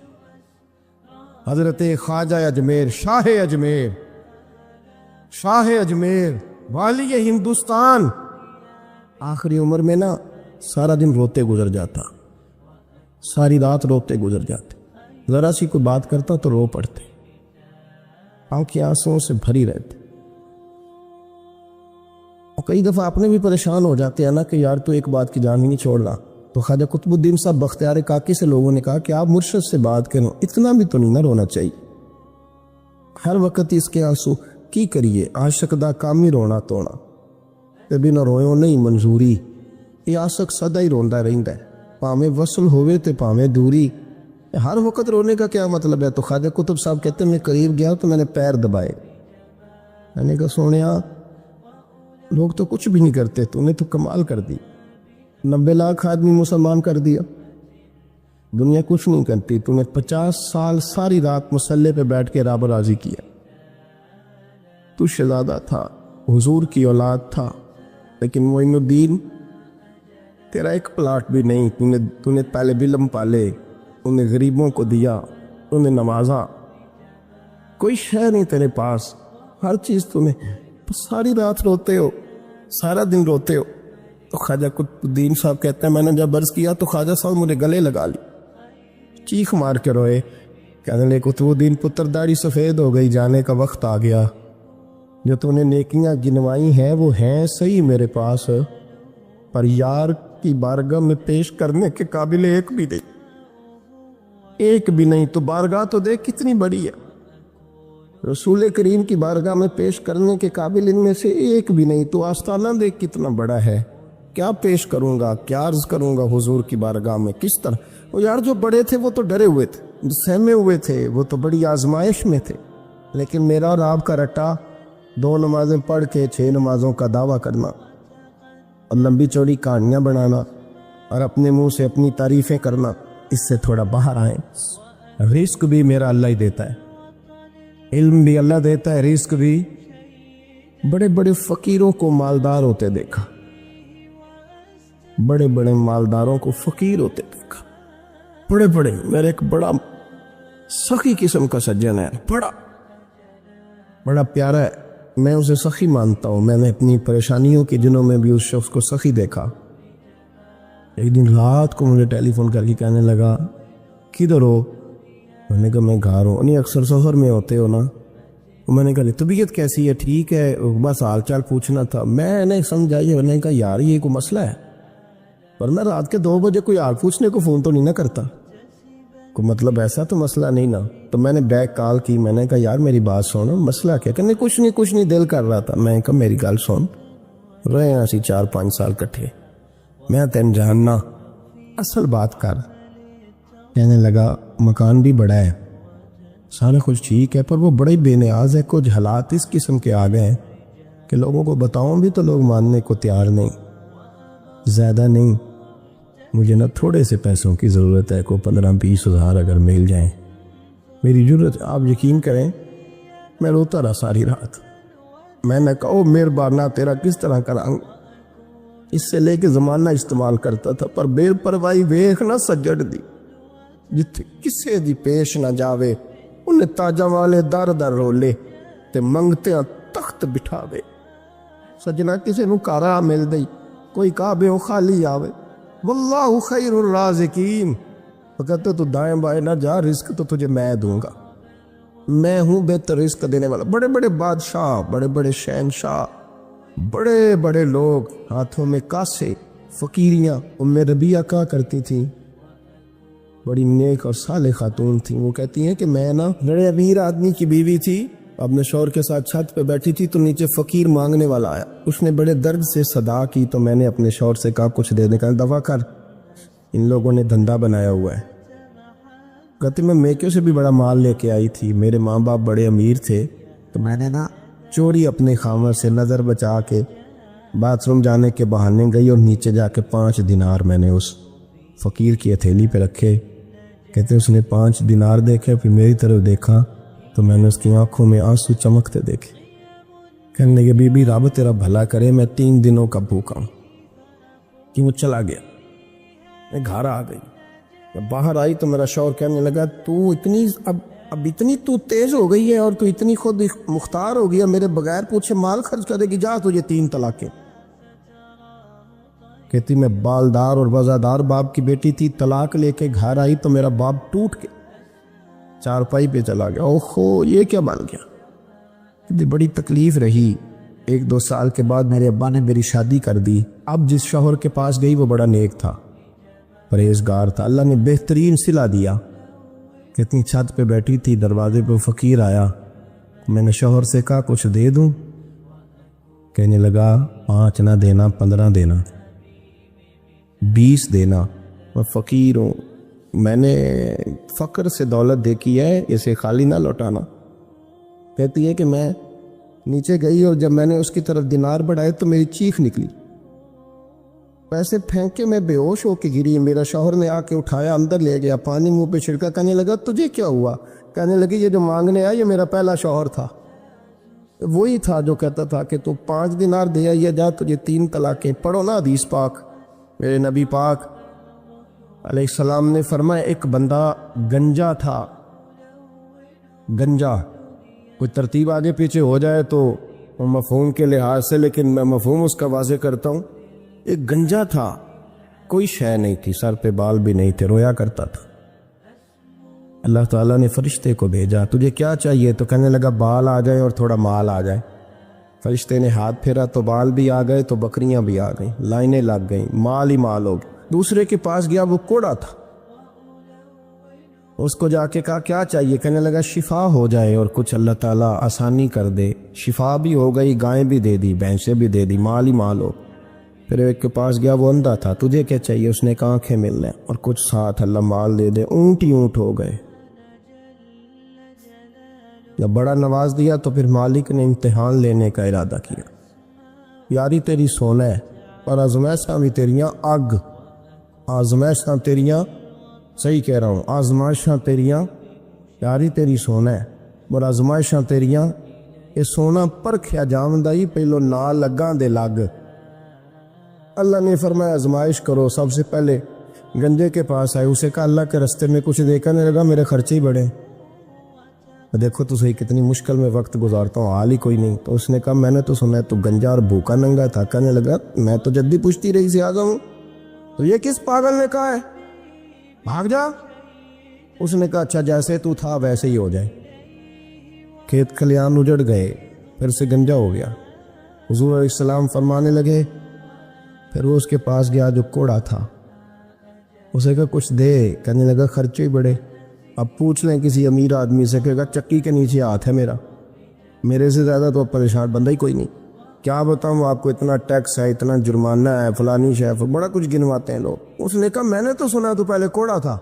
حضرت خواجہ اجمیر، شاہ اجمیر، شاہ اجمیر، والی ہندوستان۔ آخری عمر میں نا سارا دن روتے گزر جاتا، ساری رات روتے گزر جاتے، ذرا سی کوئی بات کرتا تو رو پڑتے، آنکھیں آنسوؤں سے بھری رہتے۔ اور کئی دفعہ اپنے بھی پریشان ہو جاتے ہیں نا کہ یار تو ایک بات کی جان ہی نہیں چھوڑ رہا۔ تو خواجہ قطب الدین صاحب بختیار کاکی سے لوگوں نے کہا کہ آپ مرشد سے بات کریں، اتنا بھی تو نہیں نہ رونا چاہیے، ہر وقت اس کے آنسو کی کریے، عاشق دا کامی رونا تونا، کبھی نہ روئو نہیں منظوری، یہ عاشق سدا ہی روندا رہندا ہے، پاویں وصل ہوئے تے پاویں دوری، ہر وقت رونے کا کیا مطلب ہے؟ تو خواجہ قطب صاحب کہتے ہیں میں قریب گیا تو میں نے پیر دبائے، میں نے کہا سونیا لوگ تو کچھ بھی نہیں کرتے، تو نے تو کمال کر دی، 90 لاکھ آدمی مسلمان کر دیا، دنیا کچھ نہیں کرتی، تو نے 50 سال ساری رات مسلح پہ بیٹھ کے رب راضی کیا، تو شہزادہ تھا، حضور کی اولاد تھا، لیکن معین الدین تیرا ایک پلاٹ بھی نہیں، تو نے طالب علم پالے، تو نے غریبوں کو دیا، تو نے نوازا، کوئی شے نہیں تیرے پاس، ہر چیز تمہیں، ساری رات روتے ہو، سارا دن روتے ہو۔ تو خواجہ قطب الدین صاحب کہتے ہیں میں نے جب عرض کیا تو خواجہ صاحب مجھے گلے لگا لی، چیخ مار کے روئے، کہنے لے قطب الدین پتر داڑھی سفید ہو گئی، جانے کا وقت آ گیا، جو تو نے نیکیاں گنوائی ہیں وہ ہیں صحیح میرے پاس، پر یار کی بارگاہ میں پیش کرنے کے قابل ایک بھی نہیں، ایک بھی نہیں، تو بارگاہ تو دیکھ کتنی بڑی ہے، رسول کریم کی بارگاہ میں پیش کرنے کے قابل ان میں سے ایک بھی نہیں، تو آستانہ دیکھ کتنا بڑا ہے، کیا پیش کروں گا، کیا عرض کروں گا حضور کی بارگاہ میں، کس طرح؟ وہ یار جو بڑے تھے وہ تو ڈرے ہوئے تھے، جو سہمے ہوئے تھے وہ تو بڑی آزمائش میں تھے، لیکن میرا اور آپ کا رٹا 2 نمازیں پڑھ کے 6 نمازوں کا دعویٰ کرنا اور لمبی چوڑی کہانیاں بنانا اور اپنے منہ سے اپنی تعریفیں کرنا، اس سے تھوڑا باہر آئیں۔ رزق بھی میرا اللہ ہی دیتا ہے، علم بھی اللہ دیتا ہے، رزق بھی۔ بڑے بڑے فقیروں کو مالدار ہوتے دیکھا، بڑے بڑے مالداروں کو فقیر ہوتے دیکھا، بڑے بڑے، میرے ایک بڑا سخی قسم کا سجن ہے، بڑا پیارا ہے، میں اسے سخی مانتا ہوں، میں نے اپنی پریشانیوں کے دنوں میں بھی اس شخص کو سخی دیکھا۔ ایک دن رات کو مجھے ٹیلی فون کر کے کہنے لگا کدھر ہو؟ میں نے کہا میں گھر ہوں۔ نہیں اکثر سفر میں ہوتے ہو نا؟ میں نے کہا طبیعت کیسی ہے؟ ٹھیک ہے، بس حال چال پوچھنا تھا۔ میں نے سمجھائی، میں نے کہا یار یہ کوئی مسئلہ ہے، ورنہ رات کے 2 بجے کوئی حال پوچھنے کو فون تو نہیں نہ کرتا، کوئی مطلب ایسا تو مسئلہ نہیں نا۔ تو میں نے بیک کال کی، میں نے کہا یار میری بات سنو، مسئلہ کیا؟ کہ کچھ نہیں دل کر رہا تھا۔ میں نے کہا میری گل سن، رہے ہیں اسی 4-5 سال کٹھے، میں تین جاننا، اصل بات کر۔ کہنے لگا مکان بھی بڑا ہے، سارا کچھ ٹھیک ہے، پر وہ بڑے بے نیاز ہے، کچھ حالات اس قسم کے آ گئے ہیں کہ لوگوں کو بتاؤں بھی تو لوگ ماننے کو تیار نہیں، زیادہ نہیں، مجھے نا تھوڑے سے پیسوں کی ضرورت ہے، کوئی 15-20 ہزار اگر مل جائیں، میری ضرورت۔ آپ یقین کریں میں روتا رہا ساری رات۔ میں نے کہا مہربانہ تیرا کس طرح کراں، اس سے لے کے زمانہ استعمال کرتا تھا، پر بے پرواہی ویخ نہ سجڑ دی، جتھے کسے دی پیش نہ جاوے انہیں تاجاں والے در در رولے تے منگتے تخت بٹھا دے سجنا کسی نو کارا مل دئی کوئی کعبے او خالی آوے واللہ خیر الرازقین وہ کہتے تو دائیں بائیں نہ جا رزق تو تجھے میں دوں گا میں ہوں بہتر رزق دینے والا بڑے بڑے بادشاہ بڑے بڑے شہنشاہ بڑے بڑے لوگ ہاتھوں میں کاسے فقیریاں ام ربیہ کہا کرتی تھیں بڑی نیک اور صالح خاتون تھیں وہ کہتی ہیں کہ میں نا بڑے امیر آدمی کی بیوی تھی اپنے شوہر کے ساتھ چھت پہ بیٹھی تھی تو نیچے فقیر مانگنے والا آیا اس نے بڑے درد سے صدا کی تو میں نے اپنے شوہر سے کہا کچھ دینے کا دفع کر ان لوگوں نے دھندا بنایا ہوا ہے کہتے میں میکوں سے بھی بڑا مال لے کے آئی تھی میرے ماں باپ بڑے امیر تھے تو میں نے نا چوری اپنے خامر سے نظر بچا کے باتھ روم جانے کے بہانے گئی اور نیچے جا کے 5 دینار میں نے اس فقیر کی ہتھیلی پہ رکھے کہتے اس نے 5 دینار دیکھے پھر میری طرف دیکھا تو میں نے اس کی آنکھوں میں آنسو چمکتے دیکھے کہنے لگے بی بی رب تیرا بھلا کرے میں 3 دنوں کا بھوکا ہوں کہ وہ چلا گیا میں گھر آ گئی جب باہر آئی تو میرا شوہر کہنے لگا تو اتنی اب اتنی تو تیز ہو گئی ہے اور تو اتنی خود مختار ہو گیا میرے بغیر پوچھے مال خرچ کرے گی جا تجھے 3 طلاقیں کہتی میں بالدار اور وزادار باپ کی بیٹی تھی طلاق لے کے گھر آئی تو میرا باپ ٹوٹ کے چارپائی پہ چلا گیا اوہو یہ کیا بن گیا کہتی بڑی تکلیف رہی 1-2 سال کے بعد میرے ابا نے میری شادی کر دی اب جس شوہر کے پاس گئی وہ بڑا نیک تھا پرہیزگار تھا اللہ نے بہترین صلہ دیا کتنی چھت پہ بیٹھی تھی دروازے پہ فقیر آیا میں نے شوہر سے کہا کچھ دے دوں کہنے لگا 5 نہ دینا 15 دینا 20 دینا میں فقیر ہوں میں نے فقر سے دولت دیکھی ہے اسے خالی نہ لوٹانا کہتی ہے کہ میں نیچے گئی اور جب میں نے اس کی طرف دینار بڑھائے تو میری چیخ نکلی پیسے پھینک کے میں بے ہوش ہو کے گری میرا شوہر نے آ کے اٹھایا اندر لے گیا پانی منہ پہ چھڑکا کہنے لگا تجھے کیا ہوا کہنے لگی یہ جو مانگنے آیا یہ میرا پہلا شوہر تھا وہی تھا جو کہتا تھا کہ تو 5 دینار دے آئیے جا تجھے 3 طلاقیں پڑھو نا حدیث پاک میرے نبی پاک علیہ السلام نے فرمایا ایک بندہ گنجا تھا گنجا کوئی ترتیب آگے پیچھے ہو جائے تو مفہوم کے لحاظ سے لیکن میں مفہوم اس کا واضح کرتا ہوں ایک گنجا تھا کوئی شے نہیں تھی سر پہ بال بھی نہیں تھے رویا کرتا تھا اللہ تعالیٰ نے فرشتے کو بھیجا تجھے کیا چاہیے تو کہنے لگا بال آ جائے اور تھوڑا مال آ جائے فرشتے نے ہاتھ پھیرا تو بال بھی آ گئے تو بکریاں بھی آ گئیں لائنیں لگ گئیں مال ہی مال ہو گئے دوسرے کے پاس گیا وہ کوڑا تھا اس کو جا کے کہا کیا چاہیے کہنے لگا شفا ہو جائے اور کچھ اللہ تعالیٰ آسانی کر دے شفا بھی ہو گئی گائیں بھی دے دی بھینسیں بھی دے دی مال ہی مال ہو پھر ایک کے پاس گیا وہ اندھا تھا تجھے کیا چاہیے اس نے کہا آنکھیں مل لیں اور کچھ ساتھ اللہ مال دے دے اونٹ ہی اونٹ ہو گئے جب بڑا نواز دیا تو پھر مالک نے امتحان لینے کا ارادہ کیا یاری تیری سونا ہے اور آزمائشاں بھی تیریاں اگ آزمائشاں تیریاں صحیح کہہ رہا ہوں آزمائشاں تیریاں یاری تیری سونا ہے اور آزمائشاں تیریاں یہ سونا پرکھیا جامدائی پہلو نہ لگاں دے لگ اللہ نے فرمایا آزمائش کرو سب سے پہلے گنجے کے پاس آئے اسے کہا اللہ کے رستے میں کچھ دیکھنے لگا میرے خرچے ہی بڑھے دیکھو تو صحیح کتنی مشکل میں وقت گزارتا ہوں حال ہی کوئی نہیں تو اس نے کہا میں نے تو سنا ہے تو گنجا اور بھوکا ننگا تھا کہنے لگا میں تو جدی پوچھتی رہی سے آزم ہوں تو یہ کس پاگل نے کہا ہے بھاگ جا اس نے کہا اچھا جیسے تو تھا ویسے ہی ہو جائے کھیت کھلیان اجڑ گئے پھر سے گنجا ہو گیا حضور علیہ السلام فرمانے لگے پھر وہ اس کے پاس گیا جو کوڑا تھا اسے کہا کچھ دے کہنے لگا خرچے ہی بڑے اب پوچھ لیں کسی امیر آدمی سے کہے گا چکی کے نیچے ہاتھ ہے میرے سے زیادہ تو پریشان بندہ ہی کوئی نہیں کیا بتاؤں آپ کو اتنا ٹیکس ہے اتنا جرمانہ ہے فلانی شیف بڑا کچھ گنواتے ہیں لوگ اس نے کہا میں نے تو سنا تو پہلے کوڑا تھا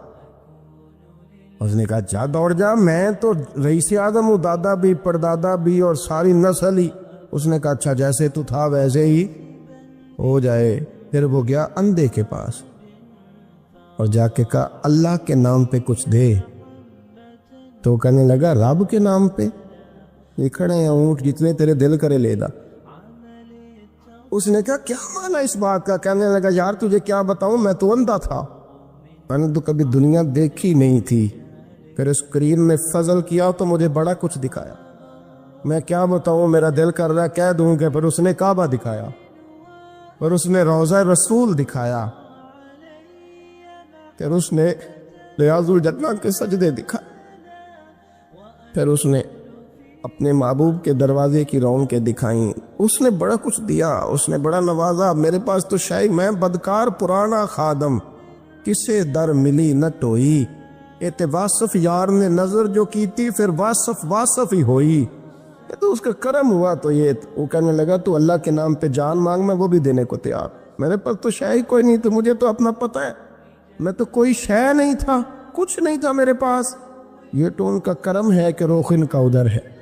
اس نے کہا جا دوڑ جا میں تو رئیس اعظم ہوں دادا بھی پردادا بھی اور ساری نسل ہی اس نے کہا اچھا جیسے تو تھا ویسے ہی ہو جائے پھر وہ گیا اندھے کے پاس اور جا کے کہا اللہ کے نام پہ کچھ دے تو کہنے لگا رب کے نام پہ یہ کھڑے ہیں اونٹ جتنے تیرے دل کرے لے دا اس نے کہا کیا مانا اس بات کا کہنے لگا یار تجھے کیا بتاؤں میں تو اندھا تھا میں نے تو کبھی دنیا دیکھی نہیں تھی پھر اس کریم نے فضل کیا تو مجھے بڑا کچھ دکھایا میں کیا بتاؤں، میرا دل کر رہا ہے کہہ دوں کہ پھر اس نے کعبہ دکھایا، پھر اس نے روضہ رسول دکھایا، پھر اس نے ریاض الجنہ کے سجدے دکھائے، پھر اس نے اپنے محبوب کے دروازے کی رونقیں دکھائیں، اس نے بڑا کچھ دیا، اس نے بڑا نوازا۔ میرے پاس تو شاید میں بدکار پرانا خادم، کسے در ملی نہ ٹوئی، ایت واصف یار نے نظر جو کی تھی، پھر واصف ہی ہوئی۔ یہ تو اس کا کرم ہوا۔ تو یہ وہ کہنے لگا تو اللہ کے نام پہ جان مانگ، میں وہ بھی دینے کو تیار۔ میرے پاس تو شاید کوئی نہیں، تو مجھے تو اپنا پتہ ہے، میں تو کوئی شے نہیں تھا، کچھ نہیں تھا میرے پاس۔ یہ تو ان کا کرم ہے کہ رخ ان کا ادھر ہے،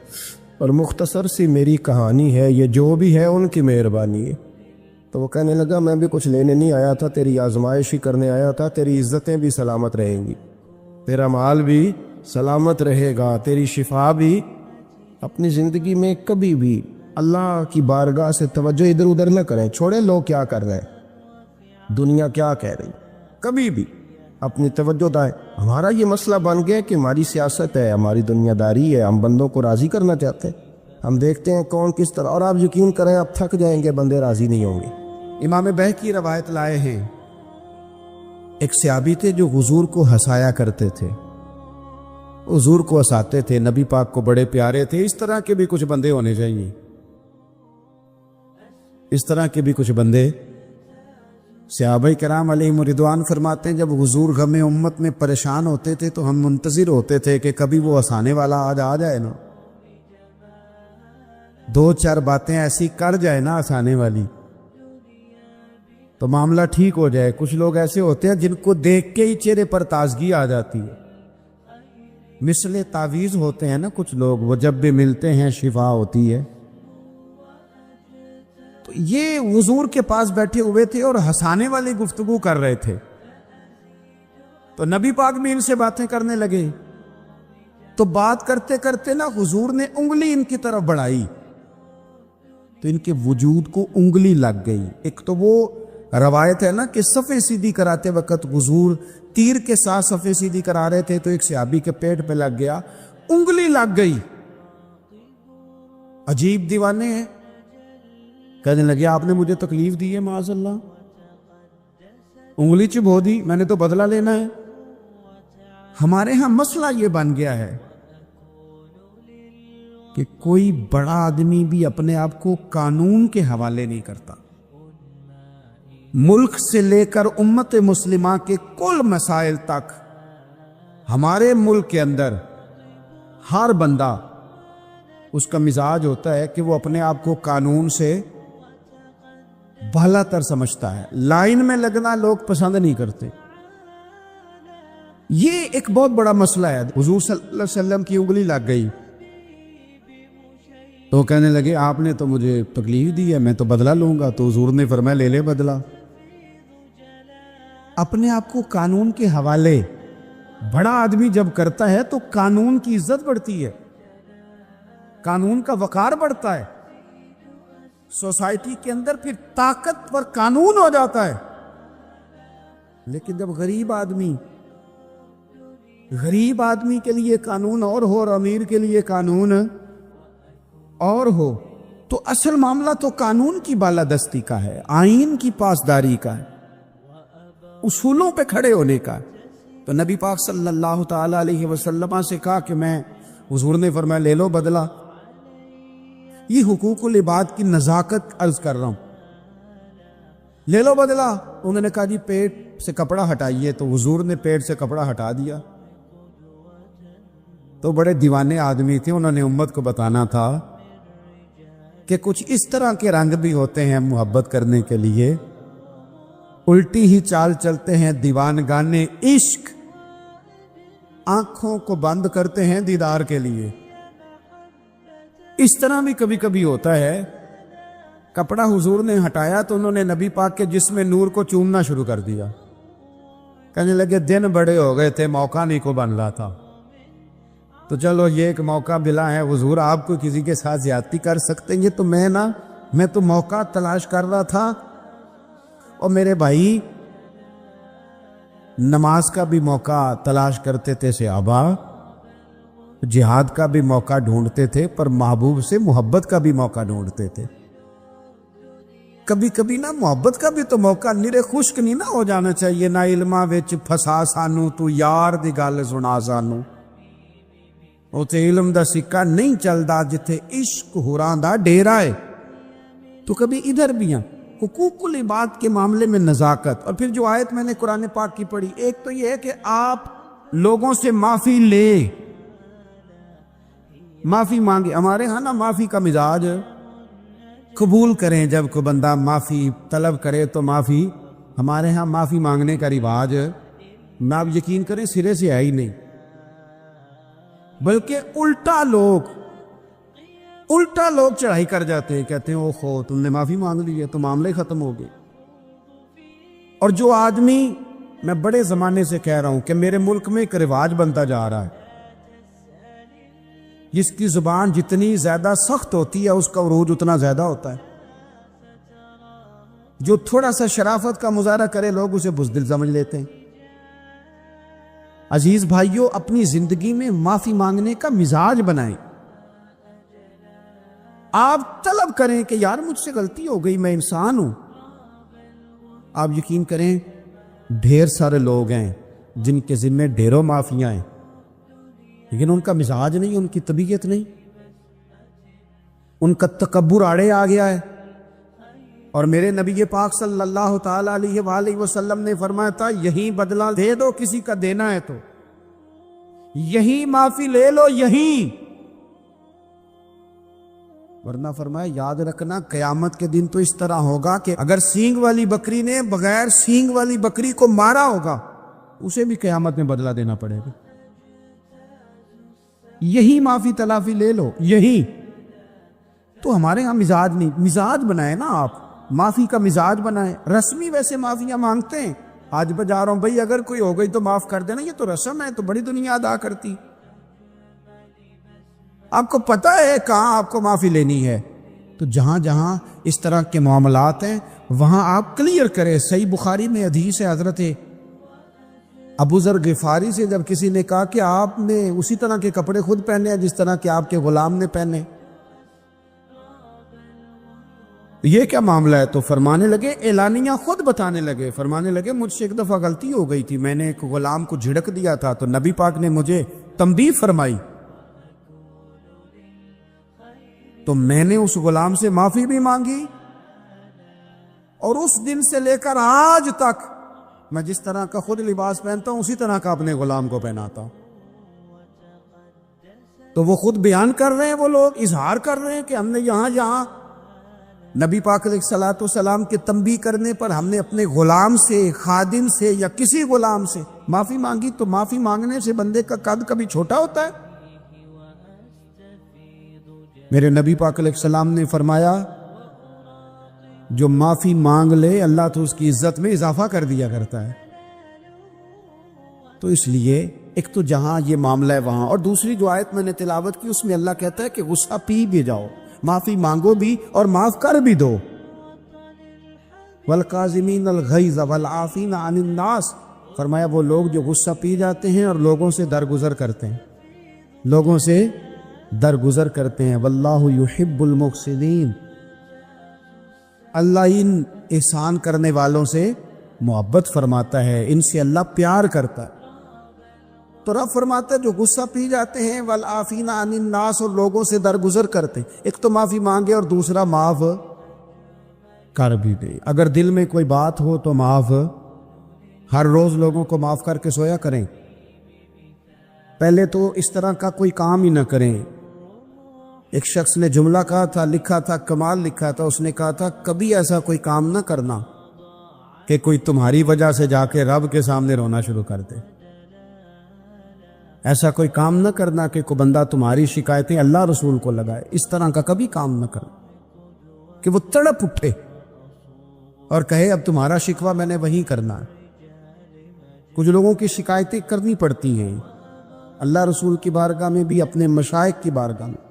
اور مختصر سی میری کہانی ہے، یہ جو بھی ہے ان کی مہربانی ہے۔ تو وہ کہنے لگا میں بھی کچھ لینے نہیں آیا تھا، تیری آزمائش ہی کرنے آیا تھا، تیری عزتیں بھی سلامت رہیں گی، تیرا مال بھی سلامت رہے گا، تیری شفا بھی۔ اپنی زندگی میں کبھی بھی اللہ کی بارگاہ سے توجہ ادھر ادھر نہ کریں، چھوڑیں لوگ کیا کر رہے ہیں، دنیا کیا کہہ رہی، کبھی بھی اپنی توجہ دائیں۔ ہمارا یہ مسئلہ بن گیا کہ ہماری سیاست ہے، ہماری دنیا داری ہے، ہم بندوں کو راضی کرنا چاہتے ہیں، ہم دیکھتے ہیں کون کس طرح، اور آپ یقین کریں آپ تھک جائیں گے، بندے راضی نہیں ہوں گے۔ امام بہقی روایت لائے ہیں، ایک صحابی تھے جو حضور کو ہنسایا کرتے تھے، حضور کو ہنساتے تھے، نبی پاک کو بڑے پیارے تھے۔ اس طرح کے بھی کچھ بندے ہونے چاہیے، اس طرح کے بھی کچھ بندے۔ صحابہ کرام علیہم رضوان فرماتے ہیں جب حضور غم امت میں پریشان ہوتے تھے تو ہم منتظر ہوتے تھے کہ کبھی وہ ہنسانے والا آج آ جائے نا، دو چار باتیں ایسی کر جائے نا ہنسانے والی، تو معاملہ ٹھیک ہو جائے۔ کچھ لوگ ایسے ہوتے ہیں جن کو دیکھ کے ہی چہرے پر تازگی آ جاتی ہے، مثل تعویذ ہوتے ہیں نا کچھ لوگ، وہ جب بھی ملتے ہیں شفا ہوتی ہے۔ تو یہ حضور کے پاس بیٹھے ہوئے تھے اور ہنسانے والی گفتگو کر رہے تھے، تو نبی پاک بھی ان سے باتیں کرنے لگے۔ تو بات کرتے کرتے نا حضور نے انگلی ان کی طرف بڑھائی، تو ان کے وجود کو انگلی لگ گئی۔ ایک تو وہ روایت ہے نا کہ صفے سیدھی کراتے وقت حضور تیر کے ساتھ صفے سیدھی کرا رہے تھے، تو ایک صحابی کے پیٹ پہ لگ گیا، انگلی لگ گئی۔ عجیب دیوانے ہیں، کہنے لگے آپ نے مجھے تکلیف دی ہے، معاذ اللہ، انگلی چبھو دی، میں نے تو بدلہ لینا ہے۔ ہمارے ہاں مسئلہ یہ بن گیا ہے کہ کوئی بڑا آدمی بھی اپنے آپ کو قانون کے حوالے نہیں کرتا۔ ملک سے لے کر امت مسلمہ کے کل مسائل تک ہمارے ملک کے اندر ہر بندہ، اس کا مزاج ہوتا ہے کہ وہ اپنے آپ کو قانون سے بھلا تر سمجھتا ہے۔ لائن میں لگنا لوگ پسند نہیں کرتے، یہ ایک بہت بڑا مسئلہ ہے۔ حضور صلی اللہ علیہ وسلم کی انگلی لگ گئی تو کہنے لگے آپ نے تو مجھے تکلیف دی ہے، میں تو بدلہ لوں گا۔ تو حضور نے فرمایا لے لے بدلہ۔ اپنے آپ کو قانون کے حوالے بڑا آدمی جب کرتا ہے تو قانون کی عزت بڑھتی ہے، قانون کا وقار بڑھتا ہے، سوسائٹی کے اندر پھر طاقتور قانون ہو جاتا ہے۔ لیکن جب غریب آدمی کے لیے قانون اور ہو اور امیر کے لیے قانون اور ہو، تو اصل معاملہ تو قانون کی بالادستی کا ہے، آئین کی پاسداری کا ہے، اصولوں پہ کھڑے ہونے کا۔ تو نبی پاک صلی اللہ تعالی علیہ وسلم سے کہا کہ میں، حضور نے فرمایا لے لو بدلہ۔ یہ حقوق العباد کی نزاکت عرض کر رہا ہوں، لے لو بدلہ۔ انہوں نے کہا جی پیٹ سے کپڑا ہٹائیے، تو حضور نے پیٹ سے کپڑا ہٹا دیا۔ تو بڑے دیوانے آدمی تھے، انہوں نے امت کو بتانا تھا کہ کچھ اس طرح کے رنگ بھی ہوتے ہیں محبت کرنے کے لیے، الٹی ہی چال چلتے ہیں دیوانگانے عشق، آنکھوں کو بند کرتے ہیں دیدار کے لیے۔ اس طرح بھی کبھی کبھی ہوتا ہے۔ کپڑا حضور نے ہٹایا تو انہوں نے نبی پاک کے جسم نور کو چومنا شروع کر دیا، کہنے لگے دن بڑے ہو گئے تھے، موقع نہیں کو بن رہا تھا، تو چلو یہ ایک موقع ملا ہے، حضور آپ کو کسی کے ساتھ زیادتی کر سکتے ہیں، یہ تو میں تو موقع تلاش کر رہا تھا۔ اور میرے بھائی نماز کا بھی موقع تلاش کرتے تھے صحابہ، جہاد کا بھی موقع ڈھونڈتے تھے پر محبوب سے محبت کا بھی موقع ڈھونڈتے تھے. کبھی کبھی نا محبت کا بھی تو موقع نرے خشک نہیں نہ ہو جانا چاہیے. نہ علماں وچ پھسا سانو تو یار دی گل سنا سانو. اوتے علم دا سکہ نہیں چلدا جتھے عشق ہوراں دا ڈیرا ہے. تو کبھی ادھر بھی ہیں حقوق العباد کے معاملے میں نزاکت. اور پھر جو آیت میں نے قرآن پاک کی پڑھی، ایک تو یہ ہے کہ آپ لوگوں سے معافی لے، معافی مانگے. ہمارے ہاں نا معافی کا مزاج قبول کریں. جب کوئی بندہ معافی طلب کرے تو معافی، ہمارے ہاں معافی مانگنے کا رواج میں آپ یقین کریں سرے سے ہے ہی نہیں. بلکہ الٹا لوگ چڑھائی کر جاتے ہیں، کہتے ہیں او خو تم نے معافی مانگ لی ہے تو معاملے ختم ہو گئے. اور جو آدمی، میں بڑے زمانے سے کہہ رہا ہوں کہ میرے ملک میں ایک رواج بنتا جا رہا ہے، جس کی زبان جتنی زیادہ سخت ہوتی ہے اس کا عروج اتنا زیادہ ہوتا ہے. جو تھوڑا سا شرافت کا مظاہرہ کرے لوگ اسے بزدل سمجھ لیتے ہیں. عزیز بھائیوں، اپنی زندگی میں معافی مانگنے کا مزاج بنائیں. آپ طلب کریں کہ یار مجھ سے غلطی ہو گئی، میں انسان ہوں. آپ یقین کریں ڈھیر سارے لوگ ہیں جن کے ذمہ ڈھیروں معافیاں ہیں، لیکن ان کا مزاج نہیں، ان کی طبیعت نہیں، ان کا تکبر آڑے آ گیا ہے. اور میرے نبی پاک صلی اللہ تعالی علیہ وآلہ وسلم نے فرمایا تھا یہیں بدلہ دے دو کسی کا دینا ہے تو، یہیں معافی لے لو یہیں. ورنہ فرمایا یاد رکھنا قیامت کے دن تو اس طرح ہوگا کہ اگر سینگ والی بکری نے بغیر سینگ والی بکری کو مارا ہوگا اسے بھی قیامت میں بدلہ دینا پڑے گا. یہی معافی تلافی لے لو یہی. تو ہمارے ہاں مزاج نہیں، مزاج بنائے نا آپ، معافی کا مزاج بنائے. رسمی ویسے معافیاں مانگتے ہیں، آج بجا رہا ہوں بھائی اگر کوئی ہو گئی تو معاف کر دینا، یہ تو رسم ہے، تو بڑی دنیا ادا کرتی. آپ کو پتہ ہے کہاں آپ کو معافی لینی ہے. تو جہاں جہاں اس طرح کے معاملات ہیں وہاں آپ کلیئر کریں. صحیح بخاری میں حدیث ہے حضرت ابو ذر غفاری سے، جب کسی نے کہا کہ آپ نے اسی طرح کے کپڑے خود پہنے ہیں جس طرح کہ آپ کے غلام نے پہنے، یہ کیا معاملہ ہے؟ تو فرمانے لگے، اعلانیہ خود بتانے لگے، فرمانے لگے مجھ سے ایک دفعہ غلطی ہو گئی تھی، میں نے ایک غلام کو جھڑک دیا تھا تو نبی پاک نے مجھے تنبیہ فرمائی تو میں نے اس غلام سے معافی بھی مانگی، اور اس دن سے لے کر آج تک میں جس طرح کا خود لباس پہنتا ہوں اسی طرح کا اپنے غلام کو پہناتا ہوں. تو وہ خود بیان کر رہے ہیں، وہ لوگ اظہار کر رہے ہیں کہ ہم نے یہاں نبی پاک علیہ الصلوۃ والسلام کے تنبیہ کرنے پر ہم نے اپنے غلام سے، خادم سے یا کسی غلام سے معافی مانگی. تو معافی مانگنے سے بندے کا قد کبھی چھوٹا ہوتا ہے؟ میرے نبی پاک علیہ السلام نے فرمایا جو معافی مانگ لے اللہ تو اس کی عزت میں اضافہ کر دیا کرتا ہے. تو اس لیے ایک تو جہاں یہ معاملہ ہے وہاں، اور دوسری جو آیت میں نے تلاوت کی اس میں اللہ کہتا ہے کہ غصہ پی بھی جاؤ، معافی مانگو بھی اور معاف کر بھی دو. والقاظمین الغیظ والعافین عن الناس، فرمایا وہ لوگ جو غصہ پی جاتے ہیں اور لوگوں سے درگزر کرتے ہیں، لوگوں سے درگزر کرتے ہیں. واللہ یحب المحسنین، اللہ ان احسان کرنے والوں سے محبت فرماتا ہے، ان سے اللہ پیار کرتا ہے. تو رب فرماتا ہے جو غصہ پی جاتے ہیں والعافین عن الناس، اور لوگوں سے درگزر کرتے ہیں، ایک تو معافی مانگے اور دوسرا معاف کر بھی دے. اگر دل میں کوئی بات ہو تو معاف، ہر روز لوگوں کو معاف کر کے سویا کریں. پہلے تو اس طرح کا کوئی کام ہی نہ کریں. ایک شخص نے جملہ کہا تھا، لکھا تھا، کمال لکھا تھا، اس نے کہا تھا کبھی ایسا کوئی کام نہ کرنا کہ کوئی تمہاری وجہ سے جا کے رب کے سامنے رونا شروع کر دے. ایسا کوئی کام نہ کرنا کہ کوئی بندہ تمہاری شکایتیں اللہ رسول کو لگائے. اس طرح کا کبھی کام نہ کرنا کہ وہ تڑپ اٹھے اور کہے اب تمہارا شکوہ میں نے وہیں کرنا ہے. کچھ لوگوں کی شکایتیں کرنی پڑتی ہیں اللہ رسول کی بارگاہ میں بھی، اپنے مشائخ کی بارگاہ میں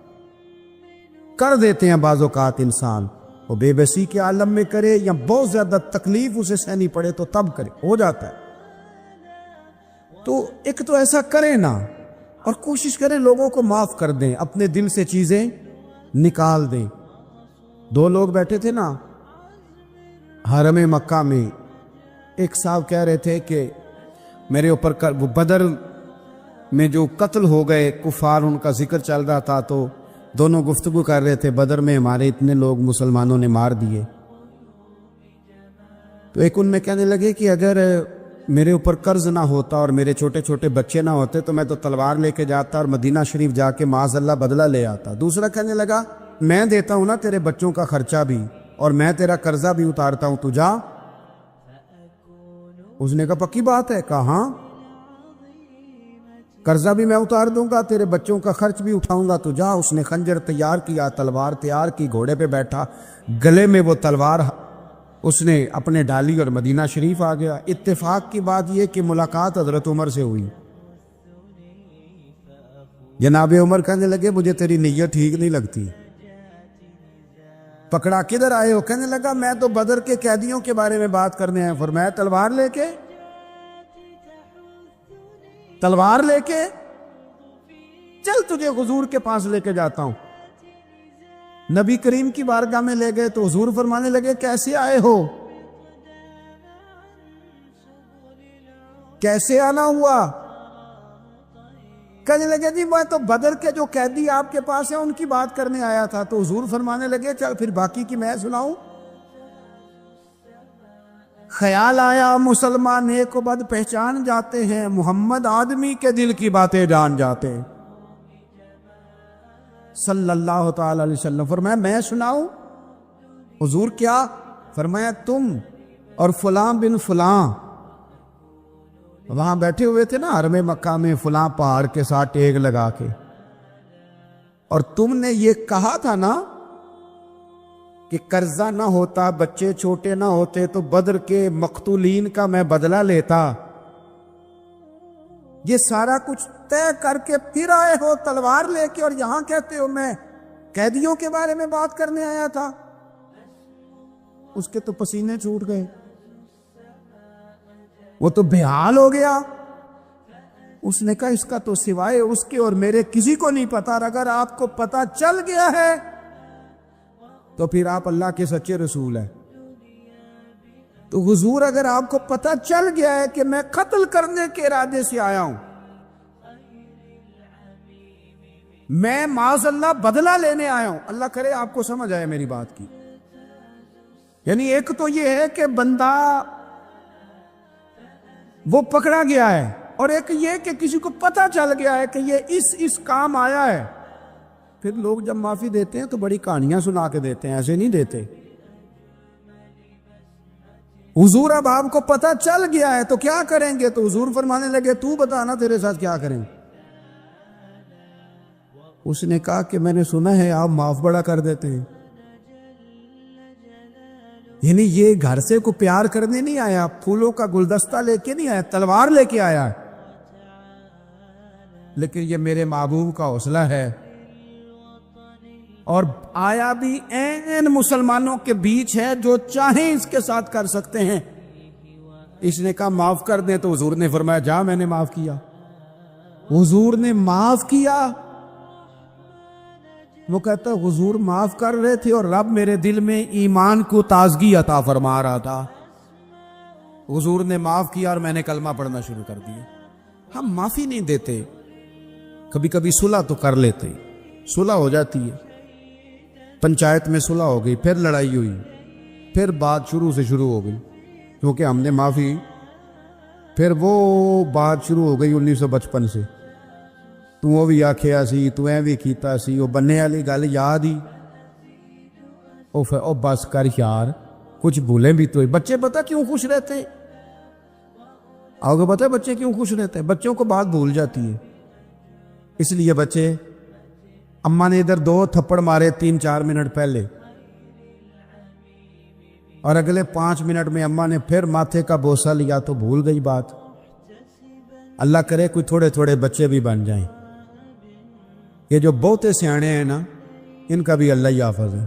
کر دیتے ہیں. بعض اوقات انسان وہ بے بسی کے عالم میں کرے یا بہت زیادہ تکلیف اسے سہنی پڑے تو تب کرے، ہو جاتا ہے. تو ایک تو ایسا کرے نا، اور کوشش کریں لوگوں کو معاف کر دیں، اپنے دل سے چیزیں نکال دیں۔ دو لوگ بیٹھے تھے نا حرم مکہ میں، ایک صاحب کہہ رہے تھے کہ میرے اوپر وہ بدر میں جو قتل ہو گئے کفار، ان کا ذکر چل رہا تھا، تو دونوں گفتگو کر رہے تھے، بدر میں ہمارے اتنے لوگ مسلمانوں نے مار دیے۔ تو ایک ان میں کہنے لگے کہ اگر میرے اوپر قرض نہ ہوتا اور میرے چھوٹے چھوٹے بچے نہ ہوتے تو میں تو تلوار لے کے جاتا اور مدینہ شریف جا کے معاذ اللہ بدلہ لے آتا۔ دوسرا کہنے لگا میں دیتا ہوں نا تیرے بچوں کا خرچہ بھی، اور میں تیرا قرضہ بھی اتارتا ہوں، تو جا۔ اس نے کہا پکی بات ہے؟ کہا ہاں، قرضہ بھی میں اتار دوں گا، تیرے بچوں کا خرچ بھی اٹھاؤں گا، تو جا۔ اس نے خنجر تیار کیا، تلوار تیار کی، گھوڑے پہ بیٹھا، گلے میں وہ تلوار اس نے اپنے ڈالی اور مدینہ شریف آ گیا۔ اتفاق کی بات یہ کہ ملاقات حضرت عمر سے ہوئی۔ جناب عمر کہنے لگے مجھے تیری نیت ٹھیک نہیں لگتی، پکڑا کدھر آئے ہو؟ کہنے لگا میں تو بدر کے قیدیوں کے بارے میں بات کرنے آیا۔ فرمایا تلوار لے کے؟ تلوار لے کے؟ چل تجھے حضور کے پاس لے کے جاتا ہوں۔ نبی کریم کی بارگاہ میں لے گئے تو حضور فرمانے لگے کیسے آئے ہو؟ کیسے آنا ہوا؟ کہنے لگے جی میں تو بدر کے جو قیدی آپ کے پاس ہیں ان کی بات کرنے آیا تھا۔ تو حضور فرمانے لگے چل پھر باقی کی میں سناؤں۔ خیال آیا مسلمان نیک و بد پہچان جاتے ہیں، محمد آدمی کے دل کی باتیں جان جاتے ہیں صلی اللہ تعالی علیہ وسلم۔ فرمایا میں سناؤں؟ حضور کیا؟ فرمایا تم اور فلاں بن فلاں وہاں بیٹھے ہوئے تھے نا حرم مکہ میں فلاں پہاڑ کے ساتھ ٹیک لگا کے، اور تم نے یہ کہا تھا نا کہ قرضہ نہ ہوتا، بچے چھوٹے نہ ہوتے تو بدر کے مقتولین کا میں بدلہ لیتا۔ یہ سارا کچھ طے کر کے پھر آئے ہو تلوار لے کے، اور یہاں کہتے ہو میں قیدیوں کے بارے میں بات کرنے آیا تھا۔ اس کے تو پسینے چھوٹ گئے، وہ تو بے حال ہو گیا۔ اس نے کہا اس کا تو سوائے اس کے اور میرے کسی کو نہیں پتا، اور اگر آپ کو پتا چل گیا ہے تو پھر آپ اللہ کے سچے رسول ہیں۔ تو حضور اگر آپ کو پتا چل گیا ہے کہ میں قتل کرنے کے ارادے سے آیا ہوں، میں معاذ اللہ بدلہ لینے آیا ہوں، اللہ کرے آپ کو سمجھ آئے میری بات کی۔ یعنی ایک تو یہ ہے کہ بندہ وہ پکڑا گیا ہے، اور ایک یہ کہ کسی کو پتا چل گیا ہے کہ یہ اس کام آیا ہے۔ پھر لوگ جب معافی دیتے ہیں تو بڑی کہانیاں سنا کے دیتے ہیں، ایسے نہیں دیتے۔ حضور اب آپ کو پتا چل گیا ہے تو کیا کریں گے؟ تو حضور فرمانے لگے تو بتانا تیرے ساتھ کیا کریں۔ اس نے کہا کہ میں نے سنا ہے آپ معاف بڑا کر دیتے ہیں۔ یعنی یہ گھر سے کو پیار کرنے نہیں آیا، پھولوں کا گلدستہ لے کے نہیں آیا، تلوار لے کے آیا ہے، لیکن یہ میرے محبوب کا حوصلہ ہے۔ اور آیا بھی این مسلمانوں کے بیچ ہے، جو چاہیں اس کے ساتھ کر سکتے ہیں۔ اس نے کہا معاف کر دیں، تو حضور نے فرمایا جا میں نے معاف کیا۔ حضور نے معاف کیا۔ وہ کہتا حضور معاف کر رہے تھے اور رب میرے دل میں ایمان کو تازگی عطا فرما رہا تھا۔ حضور نے معاف کیا اور میں نے کلمہ پڑھنا شروع کر دیا۔ ہم معافی نہیں دیتے، کبھی کبھی صلح تو کر لیتے، صلح ہو جاتی ہے، پنچایت میں صلح ہو گئی، پھر لڑائی ہوئی، پھر بات شروع سے شروع ہو گئی، کیونکہ ہم نے معافی، پھر وہ بات شروع ہو گئی 1955 سے، تو وہ بھی آکھیا سی، تو اے بھی کیتا سی، وہ بننے والی گل یاد ہی، او بس کر یار، کچھ بھولیں بھی تو۔ بچے پتہ کیوں خوش رہتے ہیں؟ آپ کو پتہ ہے بچے کیوں خوش رہتے ہیں؟ بچوں کو بات بھول جاتی ہے، اس لیے بچے، اماں نے ادھر 2 تھپڑ مارے 3-4 منٹ پہلے، اور اگلے 5 منٹ میں اماں نے پھر ماتھے کا بوسہ لیا تو بھول گئی بات۔ اللہ کرے کوئی تھوڑے تھوڑے بچے بھی بن جائیں۔ یہ جو بہتے سیانے ہیں نا، ان کا بھی اللہ ہی حافظ ہے،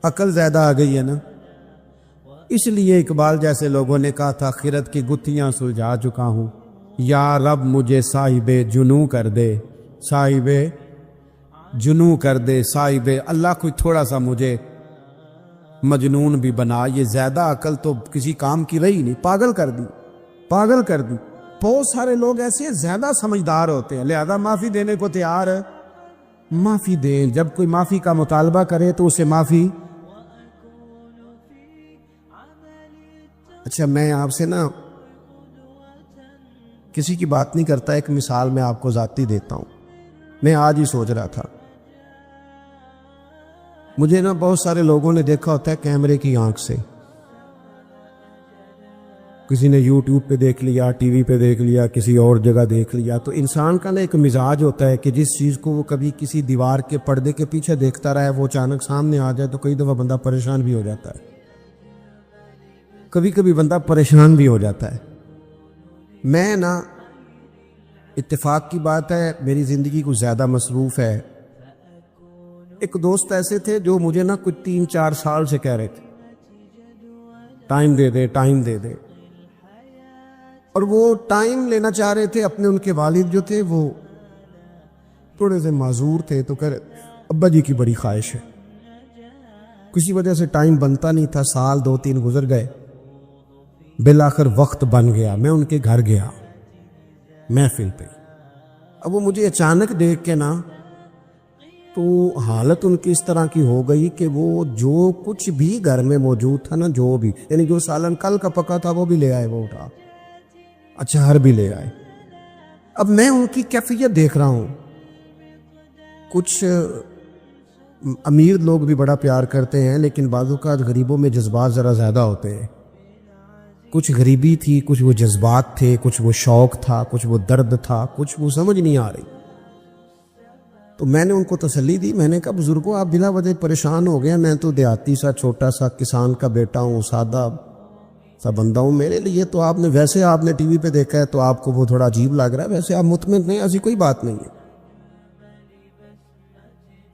عقل زیادہ آ گئی ہے نا۔ اس لیے اقبال جیسے لوگوں نے کہا تھا خرد کی گتھیاں سلجھا چکا ہوں، یا رب مجھے صاحب جنوں کر دے، صاحب جنوں کر دے، صاحب اللہ کوئی تھوڑا سا مجھے مجنون بھی بنا، یہ زیادہ عقل تو کسی کام کی رہی نہیں، پاگل کر دی، پاگل کر دی۔ بہت سارے لوگ ایسے زیادہ سمجھدار ہوتے ہیں، لہذا معافی دینے کو تیار ہے، معافی دیں، جب کوئی معافی کا مطالبہ کرے تو اسے معافی۔ اچھا میں آپ سے نا کسی کی بات نہیں کرتا، ایک مثال میں آپ کو ذاتی دیتا ہوں۔ میں آج ہی سوچ رہا تھا، مجھے نا بہت سارے لوگوں نے دیکھا ہوتا ہے کیمرے کی آنکھ سے، کسی نے یوٹیوب پہ دیکھ لیا، ٹی وی پہ دیکھ لیا، کسی اور جگہ دیکھ لیا، تو انسان کا نا ایک مزاج ہوتا ہے کہ جس چیز کو وہ کبھی کسی دیوار کے پردے کے پیچھے دیکھتا رہا ہے وہ اچانک سامنے آ جائے تو کئی دفعہ بندہ پریشان بھی ہو جاتا ہے، کبھی کبھی بندہ پریشان بھی ہو جاتا ہے۔ میں نا اتفاق کی بات ہے میری زندگی کچھ زیادہ مصروف ہے، ایک دوست ایسے تھے جو مجھے نا کچھ 3-4 سال سے کہہ رہے تھے ٹائم دے دے، ٹائم دے دے، اور وہ ٹائم لینا چاہ رہے تھے اپنے، ان کے والد جو تھے وہ تھوڑے سے معذور تھے، تو کہہ رہے ابا جی کی بڑی خواہش ہے، کسی وجہ سے ٹائم بنتا نہیں تھا، سال 2-3 گزر گئے، بالآخر وقت بن گیا، میں ان کے گھر گیا محفل پہ۔ اب وہ مجھے اچانک دیکھ کے نا تو حالت ان کی اس طرح کی ہو گئی کہ وہ جو کچھ بھی گھر میں موجود تھا نا، جو بھی یعنی جو سالن کل کا پکا تھا وہ بھی لے آئے، وہ اٹھا اچار بھی لے آئے۔ اب میں ان کی کیفیت دیکھ رہا ہوں، کچھ امیر لوگ بھی بڑا پیار کرتے ہیں لیکن بعض اوقات غریبوں میں جذبات ذرا زیادہ ہوتے ہیں، کچھ غریبی تھی، کچھ وہ جذبات تھے، کچھ وہ شوق تھا، کچھ وہ درد تھا، کچھ وہ سمجھ نہیں آ رہی۔ تو میں نے ان کو تسلی دی، میں نے کہا بزرگوں آپ بلا وجہ پریشان ہو گئے، میں تو دیہاتی سا چھوٹا سا کسان کا بیٹا ہوں، سادہ سا بندہ ہوں، میرے لیے تو آپ نے ویسے آپ نے ٹی وی پہ دیکھا ہے تو آپ کو وہ تھوڑا عجیب لگ رہا ہے، ویسے آپ مطمئن نہیں، ایسی کوئی بات نہیں ہے۔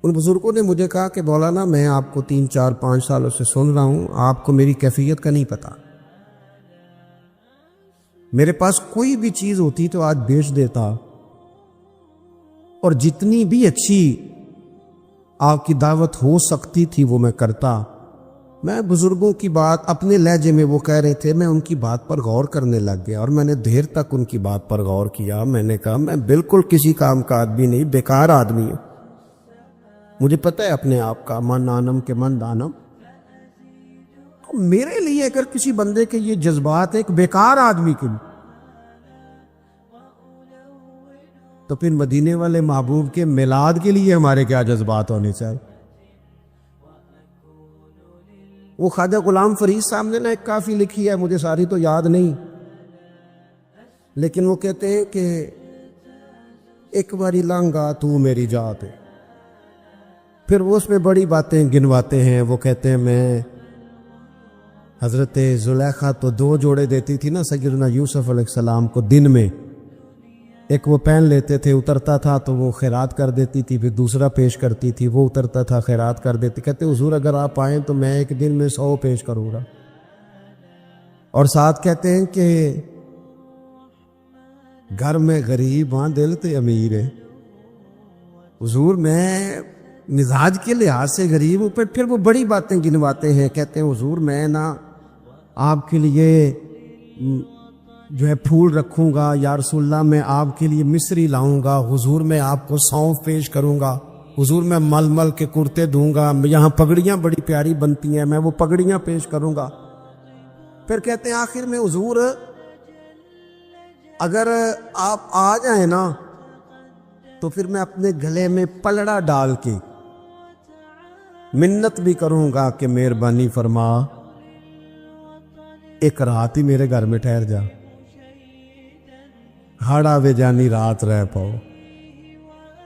ان بزرگوں نے مجھے کہا کہ مولانا میں آپ کو 3-4-5 سالوں سے سن رہا ہوں، آپ کو میری کیفیت کا نہیں پتا، میرے پاس کوئی بھی چیز ہوتی تو آج بیچ دیتا، اور جتنی بھی اچھی آپ کی دعوت ہو سکتی تھی وہ میں کرتا۔ میں بزرگوں کی بات اپنے لہجے میں وہ کہہ رہے تھے، میں ان کی بات پر غور کرنے لگ گیا، اور میں نے دیر تک ان کی بات پر غور کیا۔ میں نے کہا میں بالکل کسی کام کا آدمی نہیں، بیکار آدمی ہوں، مجھے پتہ ہے اپنے آپ کا، من آنم کے من دانم۔ میرے لیے اگر کسی بندے کے یہ جذبات ایک بیکار آدمی کے لیے، تو پھر مدینے والے محبوب کے میلاد کے لیے ہمارے کیا جذبات ہونے چاہیے۔ وہ خواجہ غلام فرید صاحب نے نا ایک کافی لکھی ہے، مجھے ساری تو یاد نہیں، لیکن وہ کہتے ہیں کہ ایک باری لانگا تو میری جات ہے، پھر وہ اس میں بڑی باتیں گنواتے ہیں، وہ کہتے ہیں میں حضرت زلیخا تو 2 جوڑے دیتی تھی نا سیدنا یوسف علیہ السلام کو دن میں، ایک وہ پہن لیتے تھے، اترتا تھا تو وہ خیرات کر دیتی تھی، پھر دوسرا پیش کرتی تھی، وہ اترتا تھا خیرات کر دیتی۔ کہتے حضور اگر آپ آئیں تو میں ایک دن میں 100 پیش کروں گا، اور ساتھ کہتے ہیں کہ گھر میں غریب ہاں دل تے امیر ہے، حضور میں مزاج کے لحاظ سے غریب ہوں، پھر وہ بڑی باتیں گنواتے ہیں، کہتے ہیں حضور میں نا آپ کے لیے جو ہے پھول رکھوں گا، یا رسول اللہ میں آپ کے لیے مصری لاؤں گا، حضور میں آپ کو سونف پیش کروں گا، حضور میں مل مل کے کرتے دوں گا، یہاں پگڑیاں بڑی پیاری بنتی ہیں میں وہ پگڑیاں پیش کروں گا۔ پھر کہتے ہیں آخر میں حضور اگر آپ آ جائیں نا تو پھر میں اپنے گلے میں پلڑا ڈال کے منت بھی کروں گا کہ مہربانی فرما ایک رات ہی میرے گھر میں ٹھہر جا، ہاڑا وے جانی رات رہ پاؤ،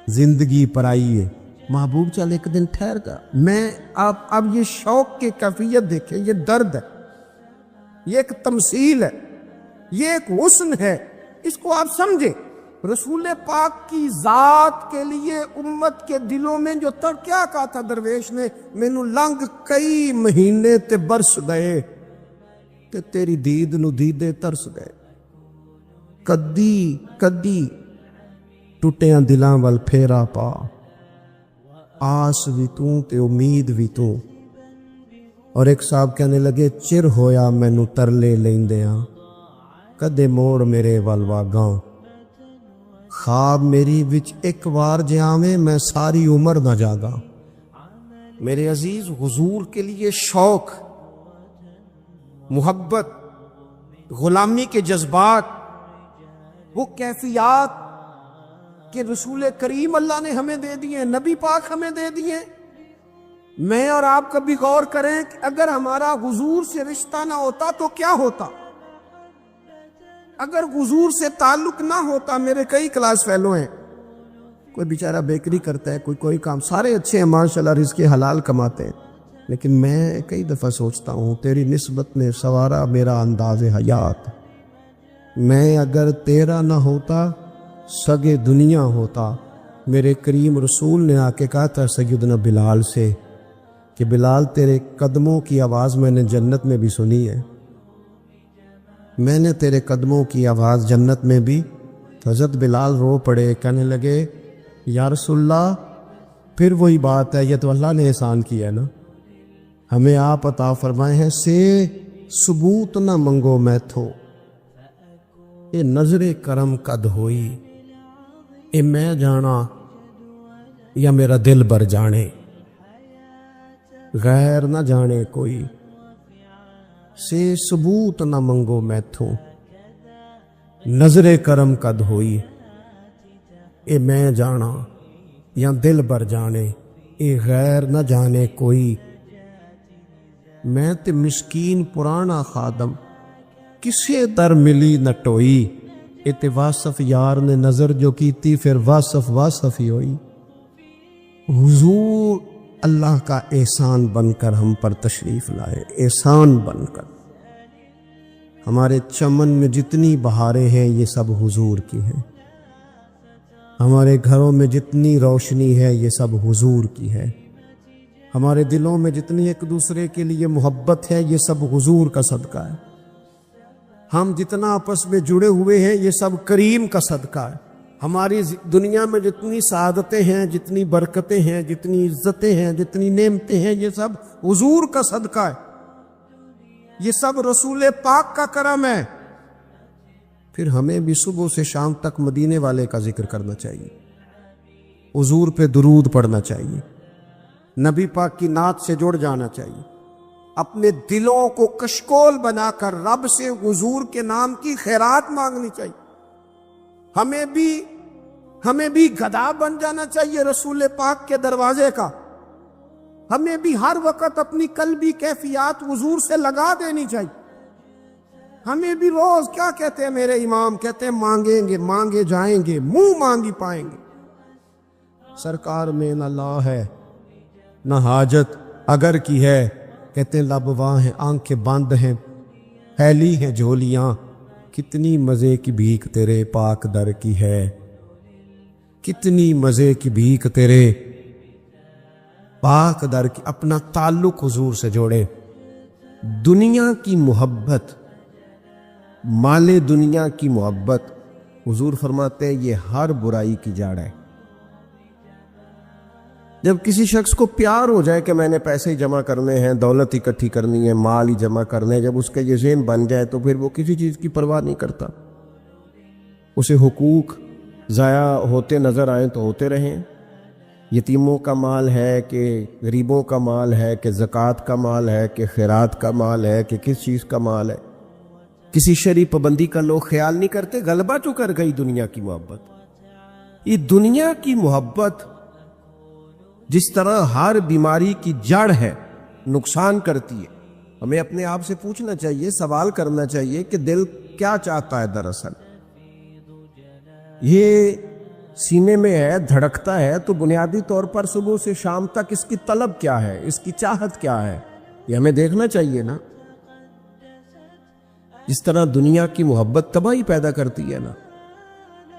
زندگی پرائی ہے، محبوب چل ایک دن ٹھہر جا۔ میں اب یہ شوق کی کیفیت دیکھیں، یہ درد ہے، یہ ایک تمثیل ہے، یہ ایک حسن ہے، اس کو آپ سمجھیں۔ رسول پاک کی ذات کے لیے امت کے دلوں میں جو کیا کہا تھا درویش نے، مینوں لنگ کئی مہینے تے برس گئے تے تیری دید نو دیدے ترس گئے۔ کدی کدی ٹوٹیاں دلاں ول پھیرا پا، آس بھی تو تے امید بھی تو۔ اور ایک صاحب کہنے لگے چر ہویا مینوں ترلے لیندیاں، کدے موڑ میرے ول واگاں، خواب میری وچ ایک وار جے آویں میں ساری عمر نہ جاگاں۔ میرے عزیز، حضور کے لیے شوق، محبت، غلامی کے جذبات، وہ کیفیات کہ رسول کریم اللہ نے ہمیں دے دیے، نبی پاک ہمیں دے دیے۔ میں اور آپ کبھی غور کریں کہ اگر ہمارا حضور سے رشتہ نہ ہوتا تو کیا ہوتا؟ اگر حضور سے تعلق نہ ہوتا، میرے کئی کلاس فیلو ہیں، کوئی بیچارہ بیکری کرتا ہے، کوئی کام، سارے اچھے ہیں ماشاءاللہ، رزق حلال کماتے ہیں، لیکن میں کئی دفعہ سوچتا ہوں تیری نسبت نے سوارا میرا انداز حیات۔ میں اگر تیرا نہ ہوتا سگے دنیا ہوتا۔ میرے کریم رسول نے آ کے کہا تھا سیدنا بلال سے کہ بلال تیرے قدموں کی آواز میں نے جنت میں بھی سنی ہے، میں نے تیرے قدموں کی آواز جنت میں بھی۔ حضرت بلال رو پڑے، کہنے لگے یا رسول اللہ، پھر وہی بات ہے، یہ تو اللہ نے احسان کیا ہے نا، ہمیں آپ عطا فرمائے ہیں، سے ثبوت نہ منگو میں تھو، اے نظر کرم قد ہوئی، اے میں جانا یا میرا دل بر جانے، غیر نہ جانے کوئی، سے ثبوت نہ منگو میں تھو، نظر کرم قد ہوئی، اے میں جانا یا دل بر جانے، اے غیر نہ جانے کوئی۔ میں تے مسکین پرانا خادم، کسے در ملی نہ ٹوئی، اے تے واصف یار نے نظر جو کیتی، پھر واصف ہی ہوئی۔ حضور اللہ کا احسان بن کر ہم پر تشریف لائے، احسان بن کر۔ ہمارے چمن میں جتنی بہاریں ہیں یہ سب حضور کی ہیں، ہمارے گھروں میں جتنی روشنی ہے یہ سب حضور کی ہے، ہمارے دلوں میں جتنی ایک دوسرے کے لیے محبت ہے یہ سب حضور کا صدقہ ہے، ہم جتنا آپس میں جڑے ہوئے ہیں یہ سب کریم کا صدقہ ہے، ہماری دنیا میں جتنی سعادتیں ہیں، جتنی برکتیں ہیں، جتنی عزتیں ہیں، جتنی نعمتیں ہیں، یہ سب حضور کا صدقہ ہے، یہ سب رسول پاک کا کرم ہے۔ پھر ہمیں بھی صبح سے شام تک مدینے والے کا ذکر کرنا چاہیے، حضور پہ درود پڑھنا چاہیے، نبی پاک کی نعت سے جڑ جانا چاہیے، اپنے دلوں کو کشکول بنا کر رب سے حضور کے نام کی خیرات مانگنی چاہیے، ہمیں بھی گدا بن جانا چاہیے رسول پاک کے دروازے کا، ہمیں بھی ہر وقت اپنی قلبی کیفیات حضور سے لگا دینی چاہیے، ہمیں بھی روز کیا کہتے ہیں میرے امام، کہتے ہیں مانگیں گے مانگے جائیں گے، منہ مانگی پائیں گے، سرکار میں نہ لا ہے نہ حاجت اگر کی ہے، کہتے ہیں لب واں ہیں آنکھیں بند ہیں پھیلی ہیں جھولیاں، کتنی مزے کی بھیک تیرے پاک در کی ہے، کتنی مزے کی بھیک تیرے پاک در کی۔ اپنا تعلق حضور سے جوڑے، دنیا کی محبت، مال دنیا کی محبت، حضور فرماتے ہیں یہ ہر برائی کی جڑ ہے۔ جب کسی شخص کو پیار ہو جائے کہ میں نے پیسے ہی جمع کرنے ہیں، دولت اکٹھی کرنی ہے، مال ہی جمع کرنے ہیں، جب اس کا یہ ذہن بن جائے تو پھر وہ کسی چیز کی پرواہ نہیں کرتا، اسے حقوق ضائع ہوتے نظر آئیں تو ہوتے رہیں، یتیموں کا مال ہے کہ غریبوں کا مال ہے کہ زکوٰۃ کا مال ہے کہ خیرات کا مال ہے کہ کس چیز کا مال ہے، کسی شرعی پابندی کا لوگ خیال نہیں کرتے، غلبہ جو کر گئی دنیا کی محبت۔ یہ دنیا کی محبت جس طرح ہر بیماری کی جڑ ہے، نقصان کرتی ہے، ہمیں اپنے آپ سے پوچھنا چاہیے، سوال کرنا چاہیے کہ دل کیا چاہتا ہے دراصل، یہ سینے میں ہے، دھڑکتا ہے تو بنیادی طور پر صبح سے شام تک اس کی طلب کیا ہے، اس کی چاہت کیا ہے، یہ ہمیں دیکھنا چاہیے نا۔ جس طرح دنیا کی محبت تباہی پیدا کرتی ہے نا،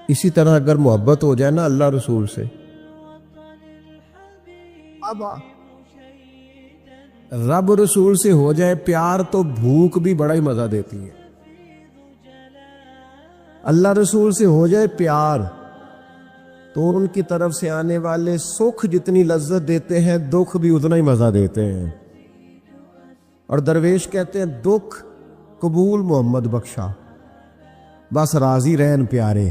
اسی طرح اگر محبت ہو جائے نا اللہ رسول سے، رب رسول سے ہو جائے پیار، تو بھوک بھی بڑا ہی مزہ دیتی ہے۔ اللہ رسول سے ہو جائے پیار تو ان کی طرف سے آنے والے سکھ جتنی لذت دیتے ہیں دکھ بھی اتنا ہی مزہ دیتے ہیں. اور درویش کہتے ہیں دکھ قبول محمد بخشا، بس راضی رہن پیارے.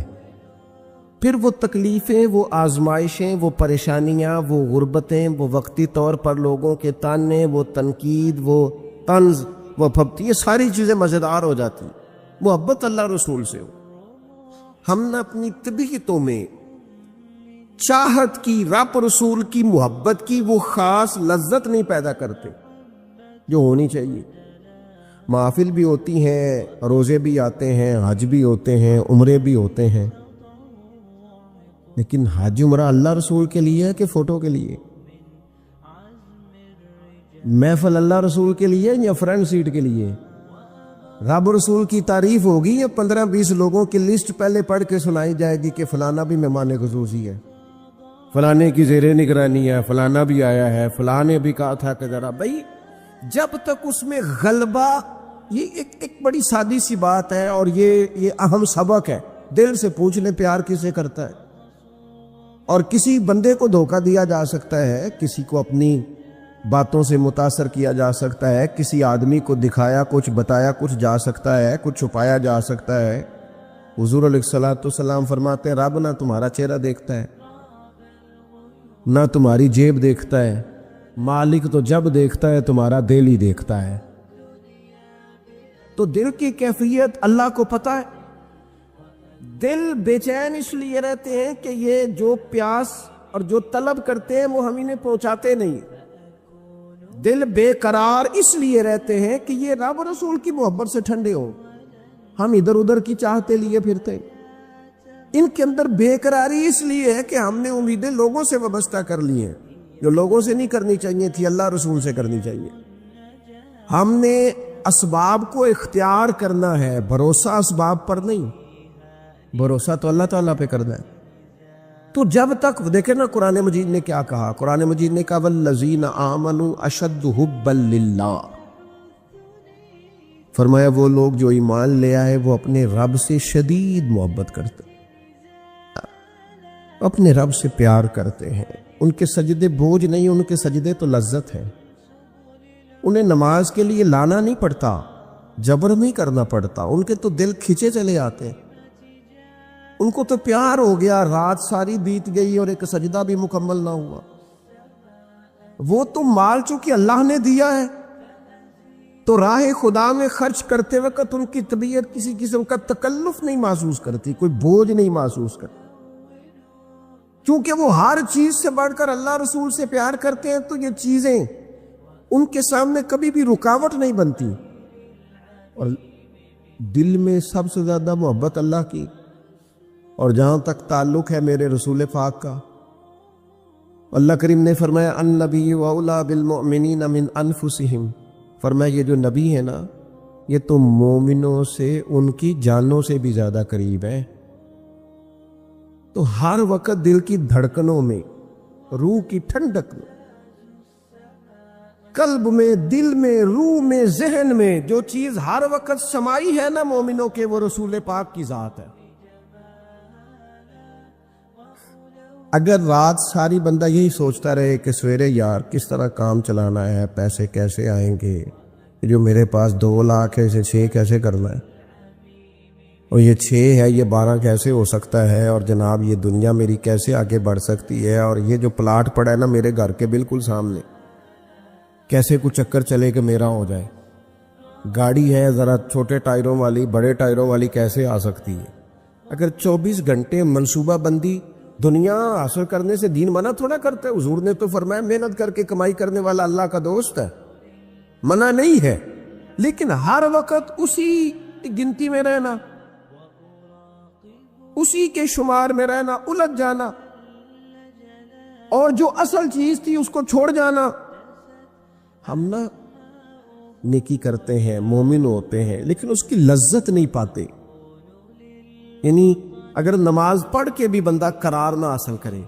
پھر وہ تکلیفیں، وہ آزمائشیں، وہ پریشانیاں، وہ غربتیں، وہ وقتی طور پر لوگوں کے تانے، وہ تنقید، وہ طنز، وہ پھپتی، یہ ساری چیزیں مزیدار ہو جاتی. محبت اللہ رسول سے ہو. ہم نے اپنی طبیعتوں میں چاہت کی، رب رسول کی محبت کی وہ خاص لذت نہیں پیدا کرتے جو ہونی چاہیے. محافل بھی ہوتی ہیں، روزے بھی آتے ہیں، حج بھی ہوتے ہیں، عمرے بھی ہوتے ہیں، لیکن حج عمرہ اللہ رسول کے لیے ہے کہ فوٹو کے لیے؟ محفل اللہ رسول کے لیے یا فرنٹ سیٹ کے لیے؟ رب رسول کی تعریف ہوگی یا 15-20 لوگوں کی لسٹ پہلے پڑھ کے سنائی جائے گی کہ فلانا بھی مہمان خصوصی ہے، فلانے کی زیر نگرانی ہے، فلانا بھی آیا ہے، فلانے بھی کہا تھا کہ ذرا بھائی. جب تک اس میں غلبہ، یہ ایک بڑی سادی سی بات ہے اور یہ اہم سبق ہے. دل سے پوچھ لیں پیار کسے کرتا ہے. اور کسی بندے کو دھوکہ دیا جا سکتا ہے، کسی کو اپنی باتوں سے متاثر کیا جا سکتا ہے، کسی آدمی کو دکھایا کچھ، بتایا کچھ جا سکتا ہے، کچھ چھپایا جا سکتا ہے. حضور علیہ الصلوۃ والسلام فرماتے ہیں رب نہ تمہارا چہرہ دیکھتا ہے نہ تمہاری جیب دیکھتا ہے، مالک تو جب دیکھتا ہے تمہارا دل ہی دیکھتا ہے. تو دل کی کیفیت اللہ کو پتہ ہے. دل بے چین اس لیے رہتے ہیں کہ یہ جو پیاس اور جو طلب کرتے ہیں وہ ہم انہیں پہنچاتے نہیں. دل بے قرار اس لیے رہتے ہیں کہ یہ رب رسول کی محبت سے ٹھنڈے ہوں. ہم ادھر ادھر کی چاہتے لیے پھرتے. ان کے اندر بے قراری اس لیے ہے کہ ہم نے امیدیں لوگوں سے وابستہ کر لی ہیں جو لوگوں سے نہیں کرنی چاہیے تھی، اللہ رسول سے کرنی چاہیے. ہم نے اسباب کو اختیار کرنا ہے، بھروسہ اسباب پر نہیں، بھروسہ تو اللہ تعالیٰ پہ کرنا ہے. تو جب تک دیکھیں نا قرآن مجید نے کیا کہا. قرآن مجید نے کہا والذین آمنوا اشد حبا للہ. فرمایا وہ لوگ جو ایمان لے آئے وہ اپنے رب سے شدید محبت کرتے، اپنے رب سے پیار کرتے ہیں. ان کے سجدے بوجھ نہیں، ان کے سجدے تو لذت ہے. انہیں نماز کے لیے لانا نہیں پڑتا، جبر نہیں کرنا پڑتا، ان کے تو دل کھچے چلے آتے ہیں. ان کو تو پیار ہو گیا، رات ساری بیت گئی اور ایک سجدہ بھی مکمل نہ ہوا. وہ تو مال چونکہ اللہ نے دیا ہے تو راہ خدا میں خرچ کرتے وقت ان کی طبیعت کسی قسم کا تکلف نہیں محسوس کرتی، کوئی بوجھ نہیں محسوس کرتی، کیونکہ وہ ہر چیز سے بڑھ کر اللہ رسول سے پیار کرتے ہیں. تو یہ چیزیں ان کے سامنے کبھی بھی رکاوٹ نہیں بنتی. اور دل میں سب سے زیادہ محبت اللہ کی، اور جہاں تک تعلق ہے میرے رسول پاک کا، اللہ کریم نے فرمایا النبی اولیٰ بالمؤمنین من انفسہم. فرمایا یہ جو نبی ہے نا یہ تو مومنوں سے ان کی جانوں سے بھی زیادہ قریب ہے. تو ہر وقت دل کی دھڑکنوں میں، روح کی ٹھنڈک میں، قلب میں، دل میں، روح میں، ذہن میں جو چیز ہر وقت سمائی ہے نا مومنوں کے، وہ رسول پاک کی ذات ہے. اگر رات ساری بندہ یہی سوچتا رہے کہ سویرے یار کس طرح کام چلانا ہے، پیسے کیسے آئیں گے، جو میرے پاس 2 لاکھ ہے اسے 6 کیسے کرنا ہے، اور یہ 6 ہے یہ 12 کیسے ہو سکتا ہے، اور جناب یہ دنیا میری کیسے آگے بڑھ سکتی ہے، اور یہ جو پلاٹ پڑا ہے نا میرے گھر کے بالکل سامنے کیسے کچھ چکر چلے کہ میرا ہو جائے، گاڑی ہے ذرا چھوٹے ٹائروں والی بڑے ٹائروں والی کیسے آ سکتی ہے. اگر 24 گھنٹے منصوبہ بندی دنیا حاصل کرنے سے دین منع تھوڑا کرتا ہے. حضور نے تو فرمایا محنت کر کے کمائی کرنے والا اللہ کا دوست ہے، منع نہیں ہے، لیکن ہر وقت اسی گنتی میں رہنا، اسی کے شمار میں رہنا، الجھ جانا، اور جو اصل چیز تھی اس کو چھوڑ جانا. ہم نا نیکی کرتے ہیں، مومن ہوتے ہیں، لیکن اس کی لذت نہیں پاتے. یعنی اگر نماز پڑھ کے بھی بندہ قرار نہ حاصل کرے،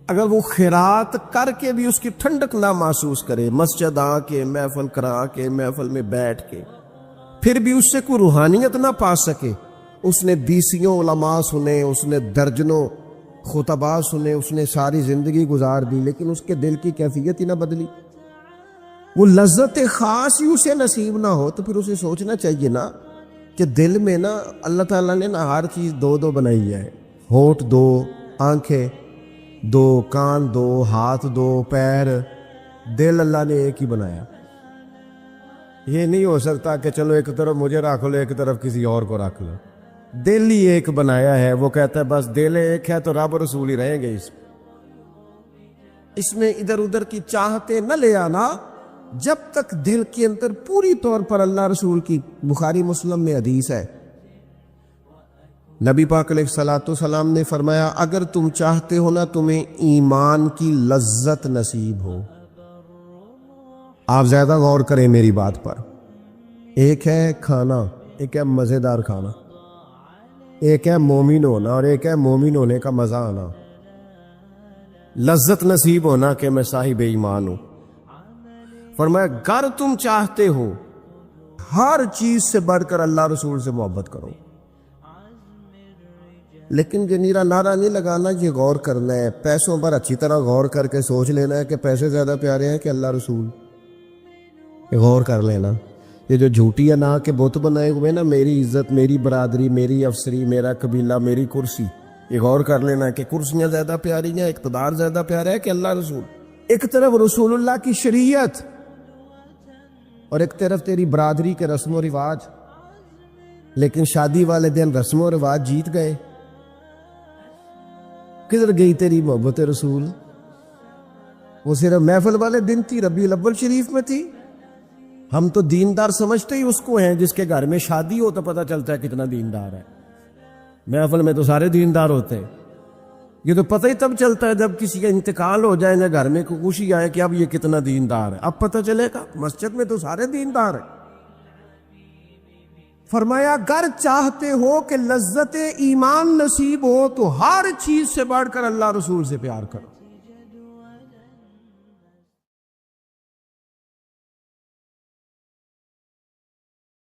اگر وہ خیرات کر کے بھی اس کی ٹھنڈک نہ محسوس کرے، مسجد آ کے، محفل کرا کے، محفل میں بیٹھ کے، پھر بھی اس سے کوئی روحانیت نہ پا سکے، اس نے بیسیوں علماء سنے، اس نے درجنوں خطباء سنے، اس نے ساری زندگی گزار دی، لیکن اس کے دل کی کیفیت ہی نہ بدلی۔ وہ لذت خاص ہی اسے نصیب نہ ہو تو پھر اسے سوچنا چاہیے نا کہ دل میں نا اللہ تعالیٰ نے نا ہر چیز دو دو بنائی ہے، ہونٹ دو، آنکھیں دو، کان دو، ہاتھ دو، پیر، دل اللہ نے ایک ہی بنایا۔ یہ نہیں ہو سکتا کہ چلو ایک طرف مجھے رکھ لو ایک طرف کسی اور کو رکھ لو، دل ہی ایک بنایا ہے۔ وہ کہتا ہے بس دل ایک ہے تو رب رسول ہی رہیں گے، اس میں ادھر ادھر کی چاہتے نہ لے آنا جب تک دل کے اندر پوری طور پر اللہ رسول کی۔ بخاری مسلم میں حدیث ہے، نبی پاک علیہ الصلوۃ والسلام نے فرمایا اگر تم چاہتے ہو نا تمہیں ایمان کی لذت نصیب ہو، آپ زیادہ غور کریں میری بات پر، ایک ہے کھانا، ایک ہے مزیدار کھانا، ایک ہے مومن ہونا اور ایک ہے مومن ہونے کا مزہ آنا، لذت نصیب ہونا کہ میں صاحب ایمان ہوں۔ فرمایا اگر تم چاہتے ہو ہر چیز سے بڑھ کر اللہ رسول سے محبت کرو، لیکن جنیرا نعرہ نہیں لگانا، یہ غور کرنا ہے، پیسوں پر اچھی طرح غور کر کے سوچ لینا ہے کہ پیسے زیادہ پیارے ہیں کہ اللہ رسول، یہ غور کر لینا۔ یہ جو جھوٹی انا کے بت بنائے ہوئے نا، میری عزت، میری برادری، میری افسری، میرا قبیلہ، میری کرسی، یہ غور کر لینا ہے کہ کرسیاں زیادہ پیاری ہیں، اقتدار زیادہ پیارا ہے کہ اللہ رسول۔ ایک طرف رسول اللہ کی شریعت اور ایک طرف تیری برادری کے رسم و رواج، لیکن شادی والے دن رسم و رواج جیت گئے۔ کدھر گئی تیری محبت رسول؟ وہ صرف محفل والے دن تھی، ربیع الاول شریف میں تھی۔ ہم تو دیندار سمجھتے ہی اس کو ہیں جس کے گھر میں شادی ہو تو پتہ چلتا ہے کتنا دیندار ہے۔ محفل میں تو سارے دیندار ہوتے ہیں، یہ تو پتہ ہی تب چلتا ہے جب کسی کا انتقال ہو جائے یا گھر میں کوئی خوشی آئے کہ اب یہ کتنا دیندار ہے، اب پتہ چلے گا۔ مسجد میں تو سارے دیندار ہیں۔ فرمایا اگر چاہتے ہو کہ لذت ایمان نصیب ہو تو ہر چیز سے بڑھ کر اللہ رسول سے پیار کرو۔